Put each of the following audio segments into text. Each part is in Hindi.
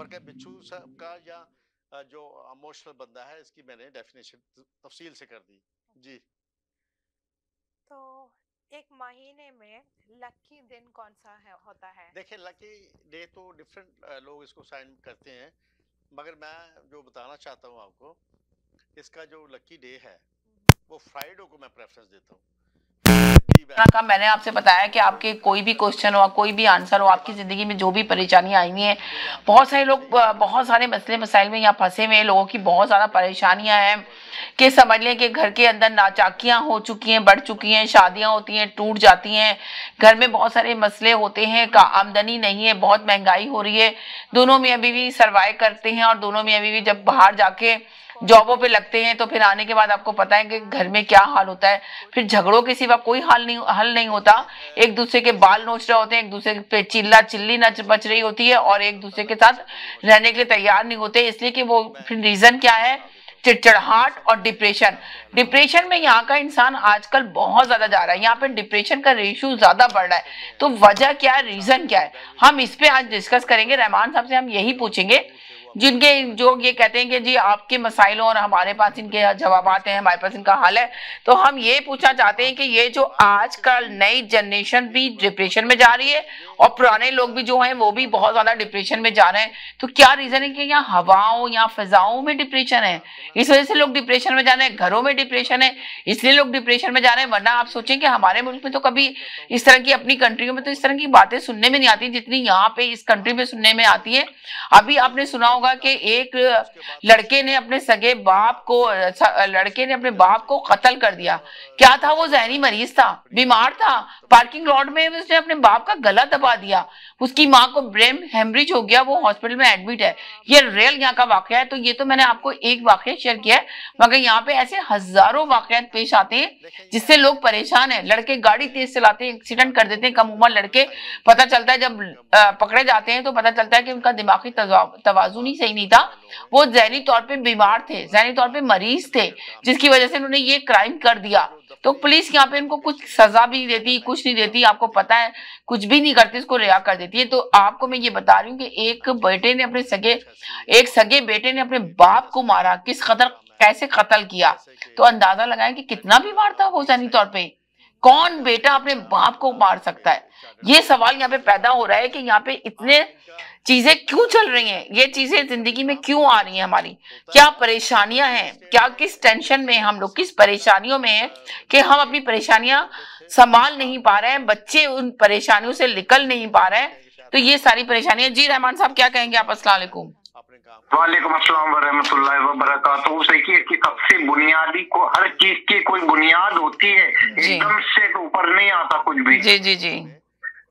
और क्या बिच्छू का या जो इमोशनल बंदा है, इसकी मैंने डेफिनेशन तफसील से कर दी जी। तो एक महीने में लकी दिन कौन सा है होता है? देखिए लकी डे तो डिफरेंट लोग इसको साइन करते हैं, मगर मैं जो बताना चाहता हूँ आपको, इसका जो लकी डे है वो फ्राइडे को मैं प्रेफरेंस देता हूँ। का मैंने आपसे बताया कि आपके कोई भी क्वेश्चन हो, कोई भी आंसर हो, आपकी जिंदगी में जो भी परेशानियां आई हुई हैं, बहुत सारे लोग बहुत सारे मसले मसाइल में यहाँ फंसे हुए हैं, लोगों की बहुत ज़्यादा परेशानियां हैं कि समझ लें कि घर के अंदर नाचाकियां हो चुकी हैं, बढ़ चुकी हैं, शादियां होती हैं, टूट जाती हैं, घर में बहुत सारे मसले होते हैं, आमदनी नहीं है, बहुत महंगाई हो रही है, दोनों मियाँ बीवी सर्वाइव करते हैं और दोनों मियाँ बीवी जब बाहर जाके जॉबों पे लगते हैं तो फिर आने के बाद आपको पता है कि घर में क्या हाल होता है, फिर झगड़ों के सिवा कोई हल नहीं होता, एक दूसरे के बाल नोच रहे होते हैं, एक दूसरे पे चिल्ला चिल्ली नच बच रही होती है और एक दूसरे के साथ रहने के लिए तैयार नहीं होते, इसलिए कि वो फिर रीजन क्या है, चिड़चिड़ाहट और डिप्रेशन। डिप्रेशन में यहाँ का इंसान आजकल बहुत ज्यादा जा रहा है, यहाँ पे डिप्रेशन का रेशियो ज्यादा बढ़ रहा है, तो वजह क्या है, रीजन क्या है, हम इस पे आज डिस्कस करेंगे। रहमान साहब से हम यही पूछेंगे जिनके जो ये कहते हैं कि जी आपके मसाइलों और हमारे पास इनके जवाब हैं, हमारे पास इनका हल है, तो हम ये पूछना चाहते हैं कि ये जो आजकल नई जनरेशन भी डिप्रेशन में जा रही है और पुराने लोग भी जो हैं वो भी बहुत ज्यादा डिप्रेशन में जा रहे हैं, तो क्या रीजन है कि यहाँ हवाओं या फिजाओं में डिप्रेशन है, इस वजह से लोग डिप्रेशन में जा रहे हैं, घरों में डिप्रेशन है इसलिए लोग डिप्रेशन में जा रहे हैं, वरना आप सोचें कि हमारे मुल्क में तो कभी इस तरह की, अपनी कंट्रियों में तो इस तरह की बातें सुनने में नहीं आती जितनी यहाँ पे इस कंट्री में सुनने में आती है। अभी आपने सुना होगा कि एक लड़के ने अपने सगे बाप को, लड़के ने अपने बाप को कत्ल कर दिया, क्या था वो जहनी मरीज था, बीमार था, पार्किंग लॉट में उसने अपने बाप का गला दबा दिया, उसकी माँ को ब्रेन हेमरेज हो गया, वो हॉस्पिटल में एडमिट है, ये रियल यहाँ का वाकया है। तो ये तो मैंने आपको एक वाकया शेयर किया है, मगर यहाँ पे ऐसे हजारों वाकयात पेश आते हैं जिससे लोग परेशान हैं। लड़के गाड़ी तेज चलाते हैं, एक्सीडेंट कर देते हैं, कम उम्र लड़के, पता चलता है जब पकड़े जाते हैं तो पता चलता है कि उनका दिमागी तवाजुन ही सही नहीं था, वो ज़हनी तौर पे बीमार थे, ज़हनी तौर पे मरीज थे, जिसकी वजह से उन्होंने ये क्राइम कर दिया। तो पुलिस यहाँ पे इनको कुछ सजा भी नहीं देती, कुछ नहीं देती, आपको पता है कुछ भी नहीं करती, इसको रिहा कर देती है। तो आपको मैं ये बता रही हूँ कि एक सगे बेटे ने अपने बाप को मारा, किस कदर कैसे कत्ल किया, तो अंदाजा लगाएं कि कितना बीमार था वो ज़हनी तौर पे। कौन बेटा अपने बाप को मार सकता है? ये सवाल यहाँ पे पैदा हो रहा है कि यहाँ पे इतने चीजें क्यों चल रही हैं, ये चीजें जिंदगी में क्यों आ रही हैं, हमारी क्या परेशानियां हैं, क्या किस टेंशन में हम लोग, किस परेशानियों में हैं कि हम अपनी परेशानियां संभाल नहीं पा रहे हैं, बच्चे उन परेशानियों से निकल नहीं पा रहे हैं, तो ये सारी परेशानियां। जी रहमान साहब क्या कहेंगे आप? अस्सलाम वालेकुम। वालेकुम अस्सलाम वरहमतुल्लाहि वबरकातुहू। देखिए कि सबसे बुनियादी को, हर चीज की कोई बुनियाद होती है, एकदम से तो ऊपर नहीं आता कुछ भी। जी जी जी,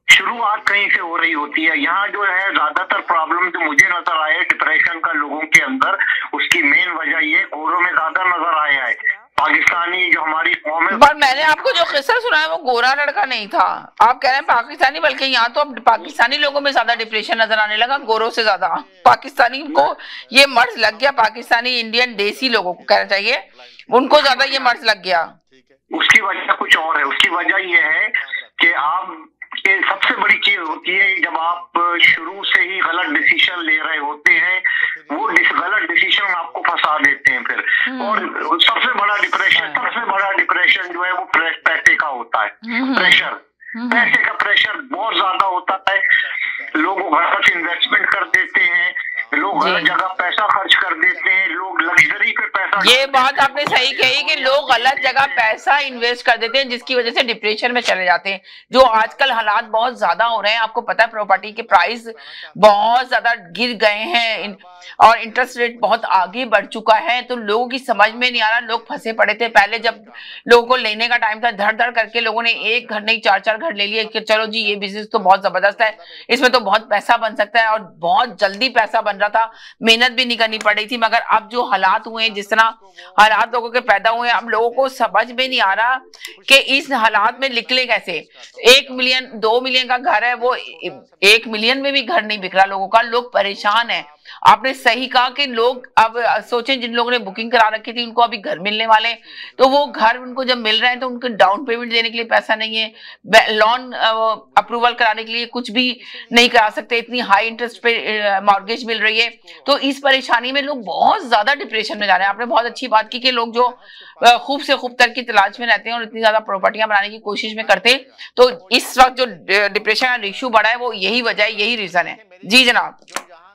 शुरुआत कहीं से हो रही होती है। यहाँ जो है ज्यादातर प्रॉब्लम जो मुझे नजर आया डिप्रेशन का लोगों के अंदर, उसकी मेन वजह ये गोरों में ज्यादा नजर आया है। पाकिस्तानी जो हमारी कौम है, पर मैंने आपको जो किस्सा सुना है वो गोरा लड़का नहीं था, आप कह रहे हैं पाकिस्तानी, बल्कि यहाँ तो अब पाकिस्तानी लोगों में ज्यादा डिप्रेशन नजर आने लगा, गोरों से ज्यादा पाकिस्तानी को ये मर्ज लग गया, पाकिस्तानी इंडियन देसी लोगों को कहना चाहिए, उनको ज्यादा ये मर्ज लग गया। उसकी वजह कुछ और है। उसकी वजह ये है कि आप ये सबसे बड़ी चीज होती है, जब आप शुरू से ही गलत डिसीजन ले रहे होते हैं, वो गलत डिसीजन आपको फंसा देते हैं फिर। और सबसे बड़ा डिप्रेशन जो है वो पैसे का होता है, प्रेशर, पैसे का प्रेशर बहुत ज्यादा होता है। लोग गलत इन्वेस्टमेंट कर देते हैं, लोग गलत जगह पैसा खर्च कर देते हैं, लोग लग्जरी पे पैसा, ये बात आपने सही कही कि लोग गलत जगह पैसा इन्वेस्ट कर देते हैं, जिसकी वजह से डिप्रेशन में चले जाते हैं। जो आजकल हालात बहुत ज्यादा हो रहे हैं, आपको पता है प्रॉपर्टी के प्राइस बहुत ज्यादा गिर गए हैं और इंटरेस्ट रेट बहुत आगे बढ़ चुका है, तो लोगों की समझ में नहीं आ रहा, लोग फंसे पड़े थे। पहले जब लोगों को लेने का टाइम था, धड़ धड़ करके लोगों ने एक घर नहीं 4-4 घर ले लिए कि चलो जी ये बिजनेस तो बहुत जबरदस्त है, इसमें तो बहुत पैसा बन सकता है, और बहुत जल्दी पैसा बन रहा था, मेहनत भी नहीं करनी पड़ रही थी। मगर अब जो हालात हुए हैं, जिस तरह हालात लोगों के पैदा हुए हैं। अब लोगों को समझ में नहीं आ रहा कि इस हालात में निकले कैसे। 1 मिलियन 2 मिलियन का घर है, वो 1 मिलियन में भी घर नहीं बिक रहा लोगों का, लोग परेशान है। आपने सही कहा कि लोग अब सोचें, जिन लोगों ने बुकिंग करा रखी थी उनको अभी घर मिलने वाले, तो वो घर उनको जब मिल रहे हैं तो उनको डाउन पेमेंट देने के लिए पैसा नहीं है, लोन अप्रूवल कराने के लिए कुछ भी नहीं करा सकते, इतनी हाई इंटरेस्ट पे मॉर्गेज मिल रही है। तो इस परेशानी में लोग बहुत ज्यादा डिप्रेशन में जा रहे हैं। आपने बहुत अच्छी बात की कि लोग जो खूब से खूब तर की तलाश में रहते हैं और इतनी ज्यादा प्रॉपर्टियां बनाने की कोशिश में करते, तो इस वक्त जो डिप्रेशन का इशू बढ़ा है वो यही वजह है, यही रीजन है। जी जनाब।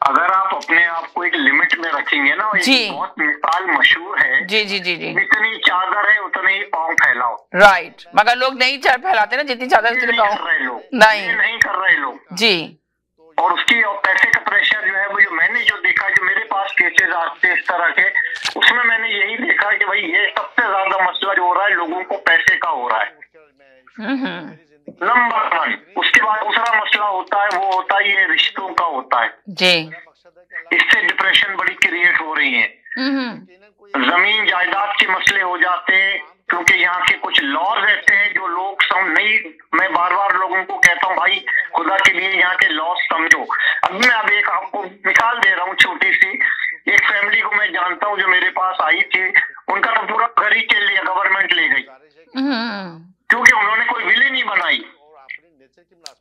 अगर आप अपने आप को एक लिमिट में रखेंगे ना, एक बहुत मिसाल मशहूर है, जी जी जी जी, जितनी चादर है उतने ही पाँव फैलाओ। राइट, मगर लोग नहीं फैलाते ना, जितनी चादर उतने पाँव नहीं कर रहे लोग जी। और उसकी पैसे का प्रेशर जो है, वो जो मैंने जो देखा, जो मेरे पास केसेस आते हैं इस तरह के, उसमें मैंने यही देखा कि भाई ये सबसे ज्यादा मसला जो हो रहा है लोगों को पैसे का हो रहा है, नंबर 1। उसके बाद दूसरा मसला होता है, वो होता है ये रिश्तों का होता है जी। इससे डिप्रेशन बड़ी क्रिएट हो रही है। जमीन जायदाद के मसले हो जाते हैं, क्योंकि यहाँ के कुछ लॉज ऐसे हैं जो लोग नहीं, मैं बार बार लोगों को कहता हूँ भाई खुदा के लिए यहाँ के लॉज समझो। अब मैं एक आपको मिसाल दे रहा हूँ छोटी सी। एक फैमिली को मैं जानता हूँ जो मेरे पास आई थी, उनका तो पूरा घर ही चल लिया, गवर्नमेंट ले गई, क्योंकि उन्होंने कोई विल ही नहीं बनाई।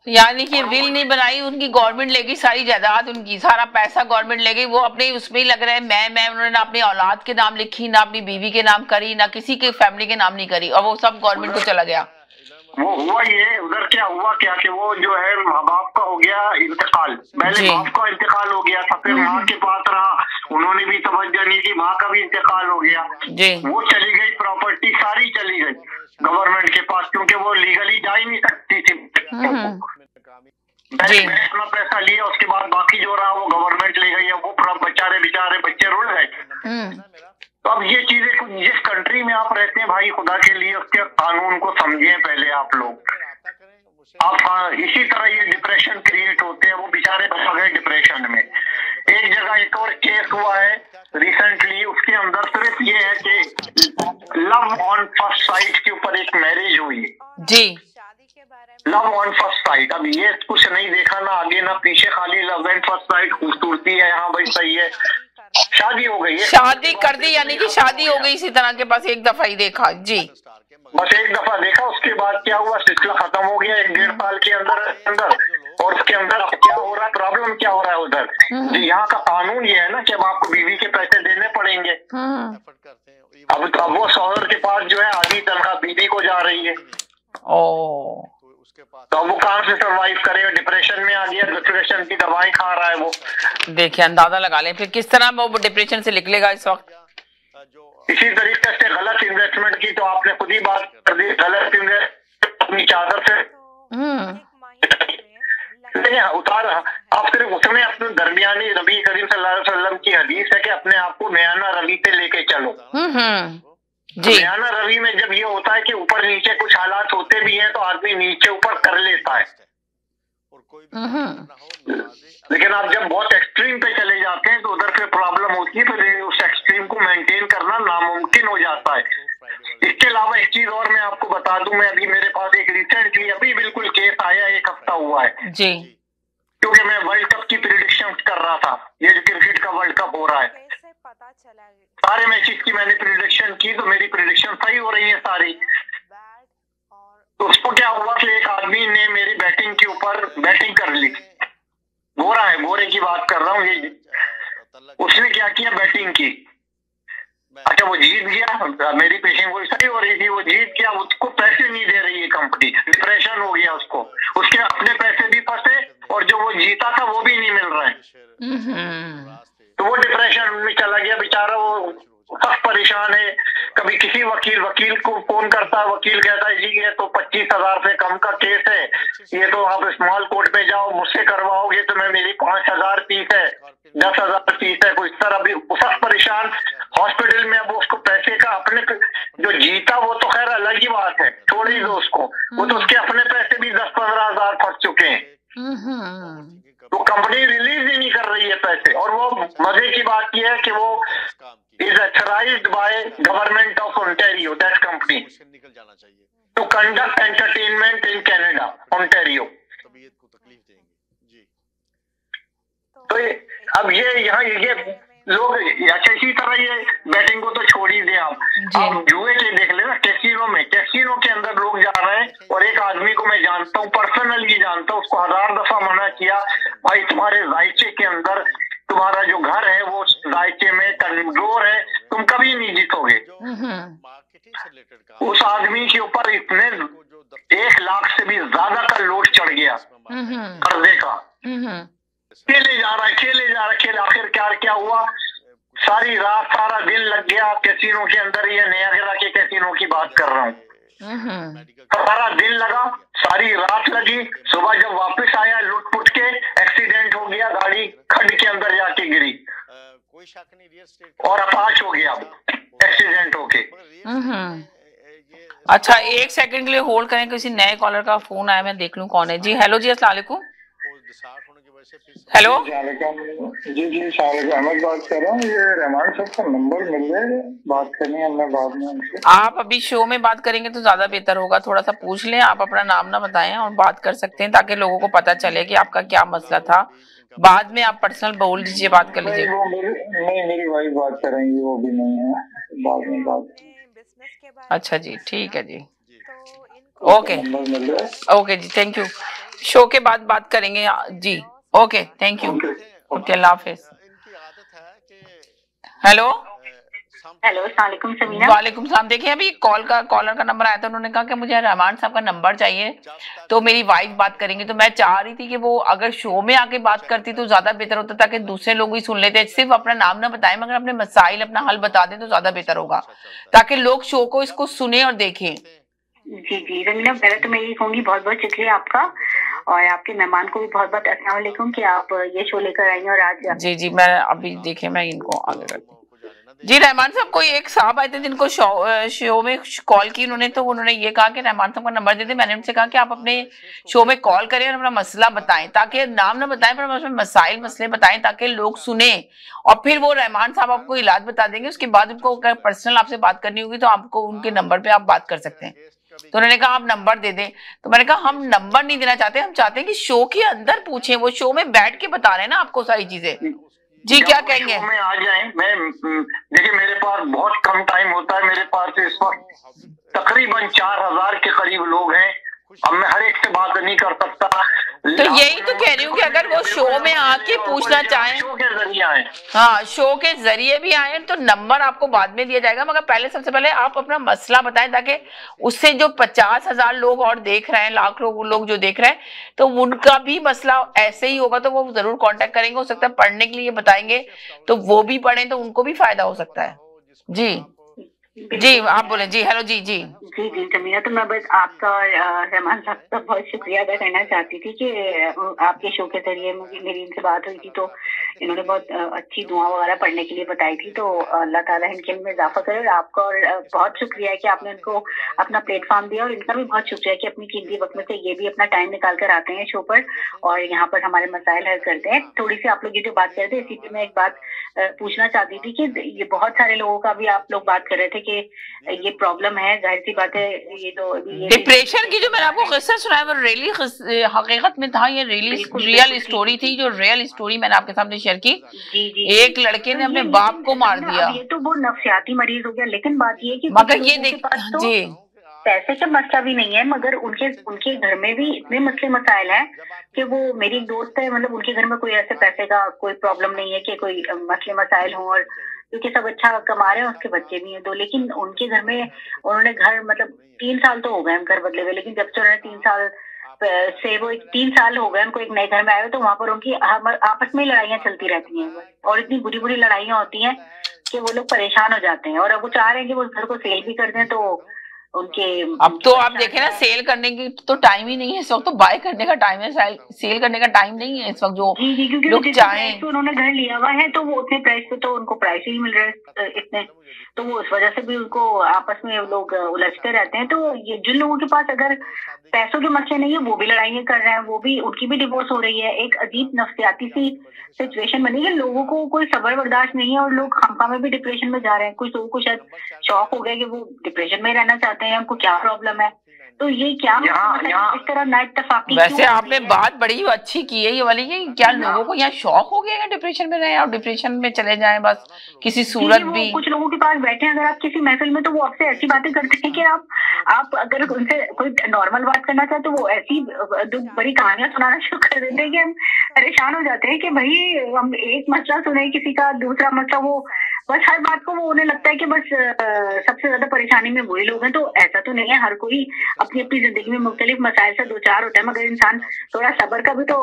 यानी कि विल नहीं बनाई, उनकी गवर्नमेंट ले गई सारी जायदाद, उनकी सारा पैसा गवर्नमेंट ले गई, वो अपने उसमें ही लग रहे हैं मैं उन्होंने ना अपनी औलाद के नाम लिखी, ना अपनी बीवी के नाम करी, ना किसी के फैमिली के नाम नहीं करी, और वो सब गवर्नमेंट को चला गया। वो हुआ ये, उधर क्या हुआ क्या कि वो जो है माँ बाप का हो गया इंतकाल, पहले बाप का इंतकाल हो गया था, फिर माँ के पास रहा, उन्होंने भी तवज्जो नहीं की, माँ का भी इंतकाल हो गया, वो चली गई, प्रॉपर्टी सारी चली गई गवर्नमेंट के पास, क्योंकि वो लीगली जा ही नहीं सकती थी। अपना पैसा लिया, उसके बाद बाकी जो रहा वो गवर्नमेंट ले गई है, वो बेचारे बच्चे रुल गए। तो अब ये चीजें, जिस कंट्री में आप रहते हैं भाई, खुदा के लिए उसके कानून को समझिए पहले आप लोग। आप इसी तरह ये डिप्रेशन क्रिएट होते हैं, वो बेचारे फंस गए डिप्रेशन में। एक जगह एक और केस हुआ है रिसेंटली, उसके अंदर सिर्फ ये है कि लव ऑन फर्स्ट साइट के ऊपर एक मैरिज हुई जी, लव ऑन फर्स्ट साइट। अब ये कुछ नहीं देखा ना आगे ना पीछे, खाली लव एंड फर्स्ट साइट, खूबसूरती है, हाँ भाई सही है, शादी हो गई है, शादी कर दी, यानी कि शादी हो गई इसी तरह के, बस एक दफा ही देखा जी, बस एक दफा देखा, उसके बाद क्या हुआ, सिलसिला खत्म हो गया 1-1.5 साल के अंदर। और उसके अंदर अब क्या हो रहा है, प्रॉब्लम क्या हो रहा है उधर, जी यहाँ का कानून ये है ना कि अब आपको बीवी के पैसे देने पड़ेंगे। अब वो शौहर के पास जो है आधी तनख्वाह बीवी को जा रही है, तो वो कहाँ से सरवाइव करेगा, डिप्रेशन में आ गया, डिप्रेशन की दवाई खा रहा है वो। देखिए अंदाजा लगा लें फिर किस तरह वो डिप्रेशन से निकलेगा इस वक्त। इसी तरीके से गलत इन्वेस्टमेंट की तो आपने खुद ही बात कर दी, गलत इन्वेस्टमेंट अपनी चादर से उतार, आप सिर्फ उसमें अपने दरमियानी, नबी करीम सल्लल्लाहु अलैहि वसल्लम की हदीस है कि अपने आप को मियाना रवि पे लेके चलो। मियाना रवि में जब ये होता है कि ऊपर नीचे कुछ हालात होते भी हैं तो आदमी नीचे ऊपर कर लेता है, लेकिन आप जब बहुत एक्सट्रीम पे चले जाते हैं तो उधर फिर प्रॉब्लम होती है, फिर उस एक्सट्रीम को मेंटेन करना नामुमकिन हो जाता है। इसके अलावा एक चीज और मैं आपको बता दूं, मैं अभी मेरे पास एक रिसेंटली अभी बिल्कुल केस आया, 1 हफ्ता हुआ है जी, क्योंकि मैं वर्ल्ड कप की प्रेडिक्शन कर रहा था, ये जो क्रिकेट का वर्ल्ड कप हो रहा है, सारे मैचेस की मैंने प्रेडिक्शन की, तो मेरी प्रेडिक्शन सही हो रही है सारी। तो उसको क्या हुआ कि एक आदमी ने मेरी बैटिंग के ऊपर बैटिंग कर ली, गोरा है, गोरे की बात कर रहा हूँ, ये उसने क्या किया, बैटिंग की, अच्छा वो जीत गया, मेरी पेशिंग वो सही हो रही थी, वो जीत गया, उसको पैसे नहीं दे रही है कंपनी, डिप्रेशन हो गया उसको, उसके अपने पैसे भी फंसे और जो वो जीता था वो भी नहीं मिल रहा है, तो वो डिप्रेशन में चला गया बेचारा, वो सख्त परेशान है। कभी किसी वकील को फोन करता है, वकील कहता है जी ये तो 25,000 से कम का केस है, ये तो आप स्मॉल कोर्ट में जाओ, मुझसे करवाओगे तो मैं मेरी 5,000 फीस है, 10,000 फीस है, कोई इस तरह भी सख्त परेशान हॉस्पिटल में। अब उसको पैसे का अपने जो जीता वो तो खैर अलग ही बात है, छोड़ ही दो उसको, वो तो उसके अपने पैसे भी 10-15 हजार फंस चुके हैं, तो कंपनी रिलीज ही नहीं कर रही है पैसे। और वो मजे की बात यह है कि वो is authorized by government of Ontario, that company, निकल जाना चाहिए to conduct entertainment in Canada, Ontario. तबीयत को तकलीफ देंगे जी। तो अब ये लोग अच्छा इसी तरह ये बैटिंग को तो छोड़ ही दें आप जुए के देख लेना, कैसीनो के अंदर लोग जा रहे हैं और एक आदमी को मैं जानता हूँ, पर्सनली जानता हूँ, उसको 1000 दफा मना किया, भाई तुम्हारे जायचे के अंदर तुम्हारा जो घर है वो जायचे में कमजोर है, तुम कभी नहीं जीतोगे। उस आदमी के ऊपर इतने 1 लाख से भी ज्यादा का लोड चढ़ गया कर्जे का, खेले जा रहा, आखिर क्या हुआ, सारी रात सारा दिन लग गया कैसीनो के अंदर। ये नयागरा के कैसीनो की बात कर रहा हूँ, सारा दिन लगा, सारी रात लगी, सुबह जब वापस आया लुट-पुट के एक्सीडेंट हो गया, गाड़ी खड्ड के अंदर जाके गिरी कोई शक नहीं, रियल एस्टेट और अपाच हो गया एक्सीडेंट होके। अच्छा 1 सेकंड के लिए होल्ड करें, किसी नए कॉलर का फोन आया, मैं देख लूं कौन है। जी हेलो जी, अस्सलाम वालेकुम। हेलो जी शालिक अहमद बात कर रहा हूँ। ये रहमान साहब का नंबर मिल जाएगा, बात करनी है हमने बाद में उनसे। आप अभी शो में बात करेंगे तो ज्यादा बेहतर होगा, थोड़ा सा पूछ लें, आप अपना नाम ना बताएं और बात कर सकते हैं ताकि लोगों को पता चले कि आपका क्या मसला था। बाद में आप पर्सनल बोल दीजिए, बात कर लीजिए। नहीं मेरी वाइफ बात करेंगी, वो भी नहीं है, बाद में बात। अच्छा जी ठीक है जी, ओके जी, थैंक यू। शो के बाद बात करेंगे जी, ओके थैंक यू, ओके अल्लाह हाफिज। हेलो अस्सलाम समीना। वालेकुम सलाम। देखिए अभी कॉलर का नंबर आया था, उन्होंने कहा कि मुझे रहमान साहब का नंबर चाहिए, तो मेरी वाइफ बात करेंगे। तो मैं चाह रही थी कि वो अगर शो में आके बात करती तो ज्यादा बेहतर होता, ताकि दूसरे लोग भी सुन लेते। सिर्फ अपना नाम ना बताएं, मगर अपने मसाइल अपना हल बता दें तो ज्यादा बेहतर होगा, ताकि लोग शो को इसको सुने और देखें। जी समीना, पहले तो मैं यही कहूँगी बहुत बहुत शुक्रिया आपका, और आपके मेहमान को भी बहुत बहुत अस्सलाम वालेकुम कि आप ये शो लेकर आई हैं। और आज जी मैं अभी देखिए मैं इनको आगे करती हूँ। जी रहमान साहब, कोई एक साहब आए थे जिनको शो में कॉल की उन्होंने, तो उन्होंने ये कहा कि रहमान साहब का नंबर दे दे। मैंने उनसे कहा कि आप अपने शो में कॉल करें और अपना मसला बताएं, ताकि नाम ना बताएं पर उसमें मसले बताएं ताकि लोग सुने, और फिर वो रहमान साहब आपको इलाज बता देंगे। उसके बाद उनको अगर पर्सनल आपसे बात करनी होगी तो आपको उनके नंबर पे आप बात कर सकते हैं। तो उन्होंने कहा आप नंबर दे दें, तो मैंने कहा हम नंबर नहीं देना चाहते, हम चाहते हैं कि शो के अंदर पूछें, वो शो में बैठ के बता रहे हैं ना आपको सारी चीजें। जी क्या कहेंगे? में आ जाए, मैं देखिए मेरे पास बहुत कम टाइम होता है, मेरे पास इस वक्त तकरीबन 4000 के करीब लोग हैं, अब मैं हर एक से बात नहीं कर सकता। तो यही तो कह रही हूँ कि अगर वो शो में आके पूछना चाहें, शो के जरिए आए, हाँ शो के जरिए भी आए, तो नंबर आपको बाद में दिया जाएगा, मगर पहले सबसे पहले आप अपना मसला बताएं, ताकि उससे जो 50,000 लोग और देख रहे हैं, लाख लोग जो देख रहे हैं, तो उनका भी मसला ऐसे ही होगा, तो वो जरूर कांटेक्ट करेंगे। हो सकता है पढ़ने के लिए बताएंगे तो वो भी पढ़ें, तो उनको भी फायदा हो सकता है। जी आप बोले। जी हेलो जी समीना, तो मैं बस आपका रहमान साहब का बहुत शुक्रिया अदा करना चाहती थी कि आपके शो के जरिए मेरी इनसे बात हुई थी, तो इन्होंने बहुत अच्छी दुआ वगैरह पढ़ने के लिए बताई थी। तो अल्लाह ताला इनके में इजाफा करे। और आपका और बहुत शुक्रिया है कि आपने इनको अपना प्लेटफॉर्म दिया, और इनका भी बहुत शुक्रिया है कि अपनी कीमती वक्त में से ये भी अपना टाइम निकाल कर आते हैं शो पर और यहाँ पर हमारे मसाइल हल करते हैं। थोड़ी सी आप लोग ये जो बात कर रहे थे, इसी पर मैं एक बात पूछना चाहती थी कि ये बहुत सारे लोगों का भी आप लोग बात कर रहे थे कि ये प्रॉब्लम है, जाहिर सी बात है। ये डिप्रेशन की जो मैंने आपको किस्सा सुनाया वो रियली हकीकत में था, ये रियल स्टोरी थी, जो रियल स्टोरी मैंने आपके सामने शेयर की। एक लड़के ने अपने बाप को मार दिया। ये तो वो नफ्सियाती मरीज हो गया, लेकिन बात ये है कि मगर ये देख जी पैसे का मसला भी नहीं है, मगर उनके घर में भी इतने मसले मसाइल हैं कि वो मेरी एक दोस्त है, मतलब उनके घर में कोई ऐसे पैसे का कोई प्रॉब्लम नहीं है कि कोई मसले मसाइल हों, और क्योंकि सब अच्छा कमा रहे हैं, उसके बच्चे भी हैं 2, लेकिन उनके घर में उन्होंने घर मतलब 3 साल तो हो गए हम घर बदले हुए, लेकिन जब से उन्होंने 3 साल से वो 3 साल हो गए उनको एक नए घर में आए हुए, तो वहाँ पर उनकी आपस में लड़ाइयाँ चलती रहती हैं, और इतनी बुरी बुरी लड़ाइयाँ होती हैं कि वो लोग परेशान हो जाते हैं। और अब वो चाह रहे हैं कि वो उस घर को सेल भी कर दें, तो उनके अब तो आप देखें ना, सेल करने की तो टाइम ही नहीं है इस वक्त, तो बाय करने का टाइम है, सेल करने का टाइम नहीं है इस वक्त। जो जी क्योंकि लोग चाहें, तो उन्होंने घर लिया हुआ है तो वो उतने प्राइस पे तो उनको प्राइस ही मिल रहा है इतने, तो वो उस वजह से भी उनको आपस में लोग उलझते रहते हैं। तो ये जिन लोगों के पास अगर पैसों के मसले नहीं है वो भी लड़ाइयाँ कर रहे हैं, वो भी, उनकी भी डिवोर्स हो रही है। एक अजीब नफ्सियाती सी सिचुएशन बनी है, लोगों को कोई सब्र बर्दाश्त नहीं है और लोग खामखा में भी डिप्रेशन में जा रहे हैं। कुछ लोगों को शायद शौक हो गया कि वो डिप्रेशन में रहना चाहते हैं, उनको क्या प्रॉब्लम है। तो ये क्या इस तरह नाइटफाकी। वैसे आपने बात बड़ी अच्छी की है ये वाली, कि क्या लोगों को यहाँ शौक हो गया है डिप्रेशन में रहे और डिप्रेशन में चले जाएं बस किसी सूरत भी। कुछ लोगों के पास बैठे हैं अगर आप किसी महफिल में, तो वो आपसे ऐसी बातें करते हैं कि आप अगर उनसे कोई नॉर्मल बात करना चाहे तो वो ऐसी बड़ी कहानियां सुनाना शुरू कर देते हैं कि हम परेशान हो जाते हैं कि भाई हम एक मसला सुने किसी का, दूसरा मसला, वो बस हर बात को वो उन्हें लगता है कि बस सबसे ज्यादा परेशानी में वही लोग हैं। तो ऐसा तो नहीं है, हर कोई अपनी अपनी जिंदगी में मुख्तलिफ मसाइल से दो चार होता है, मगर इंसान थोड़ा सब्र का भी तो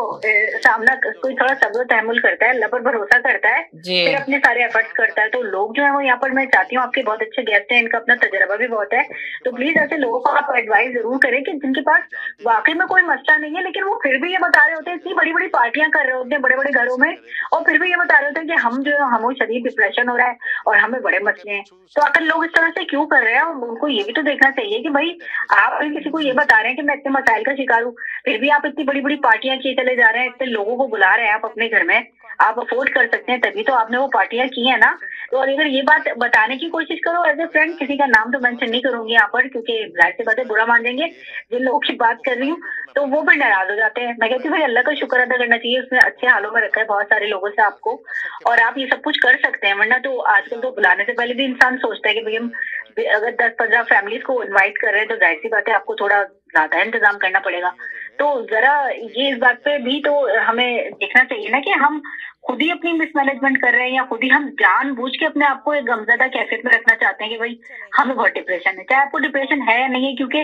सामना, कोई थोड़ा सब्र तहमुल करता है, अल्लाह पर भरोसा करता है, फिर अपने सारे एफर्ट्स करता है। तो लोग जो है वो यहाँ पर, मैं चाहती हूँ, आपके बहुत अच्छे गेस्ट हैं, इनका अपना तजर्बा भी बहुत है, तो प्लीज ऐसे लोगों को आप एडवाइस जरूर करें कि जिनके पास वाकई में कोई मसला नहीं है लेकिन वो फिर भी ये बता रहे होते हैं, इतनी बड़ी बड़ी पार्टियां कर रहे होते हैं बड़े बड़े घरों में, और फिर भी ये बता रहे होते हैं कि हम जो है हमें शदीद डिप्रेशन हो रहा है और हमें बड़े मसले हैं। तो आखिर लोग इस तरह से क्यों कर रहे हैं? उनको ये भी तो देखना चाहिए कि भाई आप किसी को ये बता रहे हैं कि मैं इतने मसाइल का शिकार हूँ, फिर भी आप इतनी बड़ी बड़ी पार्टियां किए चले जा रहे हैं, इतने लोगों को बुला रहे हैं आप अपने घर में, आप अफोर्ड कर सकते हैं तभी तो आपने वो पार्टियां की है ना। तो अगर ये बात बताने की कोशिश करो एज ए फ्रेंड, किसी का नाम तो मेंशन नहीं करूंगी यहाँ पर क्योंकि जाहिर सी बात है बुरा मान जाएंगे जिन लोगों की बात कर रही हूँ, तो वो भी नाराज हो जाते हैं। मैं कहती हूँ भाई अल्लाह का शुक्र अदा करना चाहिए, उसने अच्छे हालों में रखा है बहुत सारे लोगों से आपको, और आप ये सब कुछ कर सकते हैं। वरना तो आजकल तो बुलाने से पहले भी इंसान सोचता है कि भाई हम अगर 10-15 फैमिलीज को इनवाइट कर रहे हैं तो जाहिर सी बात है आपको थोड़ा ज्यादा इंतजाम करना पड़ेगा। तो जरा ये इस बात पे भी तो हमें देखना चाहिए ना कि हम खुद ही अपनी मिसमैनेजमेंट कर रहे हैं या खुद ही हम जानबूझ के अपने आप को एक गमज़दा कैफियत में रखना चाहते हैं कि भाई हमें बहुत डिप्रेशन है। चाहे आपको डिप्रेशन है या नहीं है, क्योंकि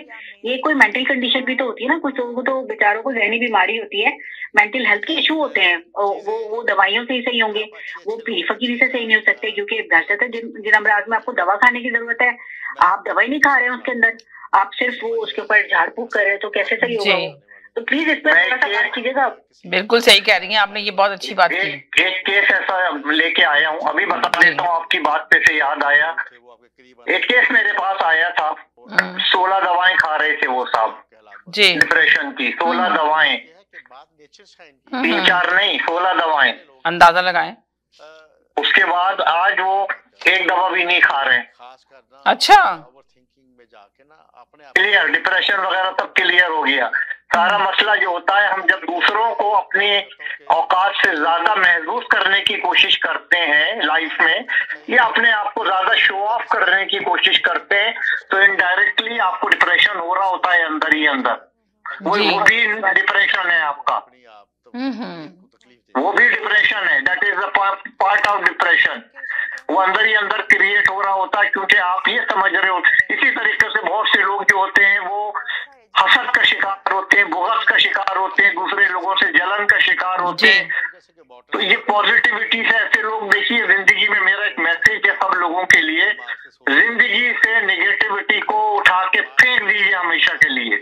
ये कोई मेंटल कंडीशन भी तो होती है ना, कुछ लोगों को तो बेचारों को ज़हनी बीमारी होती है, मेंटल हेल्थ के इशू होते हैं, वो दवाइयों से ही सही होंगे, वो पीर फकीरी से सही नहीं हो सकते, क्योंकि जिन अमराज में आपको दवा खाने की जरूरत है आप दवाई नहीं खा रहे हैं उसके अंदर, आप सिर्फ वो उसके ऊपर झाड़ फूक कर रहे हैं, तो कैसे सही होगा? तो प्लीज इस पर थोड़ा सा बात कीजिएगा। बिल्कुल सही कह रही हैं आपने, ये बहुत अच्छी बात की। एक केस ऐसा लेके आया हूँ, अभी बता देता हूँ, आपकी बात पे से याद आया। एक केस मेरे पास आया था, 16 दवाएं खा रहे थे वो साहब जी, डिप्रेशन की 16 दवाएं, 3-4 नहीं 16 दवाएं, अंदाजा लगाएं। उसके बाद आज वो एक दवा भी नहीं खा रहे। अच्छा, क्लियर, डिप्रेशन वगैरह सब क्लियर हो गया। सारा मसला जो होता है, हम जब दूसरों को अपने औकात से ज्यादा महसूस करने की कोशिश करते हैं लाइफ में, या अपने आप को ज्यादा शो ऑफ करने की कोशिश करते हैं, तो इनडायरेक्टली आपको डिप्रेशन हो रहा होता है अंदर ही अंदर। वो भी डिप्रेशन है आपका, वो भी डिप्रेशन है, that is the part of depression. वो अंदर ही अंदर क्रिएट हो रहा होता है क्योंकि आप ये समझ रहे हो। इसी तरीके से बहुत से लोग जो होते हैं वो हसद का शिकार होते हैं, बुग़्ज़ का शिकार होते हैं, दूसरे लोगों से जलन का शिकार होते हैं। तो ये पॉजिटिविटी से ऐसे लोग, देखिए जिंदगी में मेरा एक मैसेज है सब लोगों के लिए, जिंदगी से नेगेटिविटी को उठा के फेंक दीजिए हमेशा के लिए,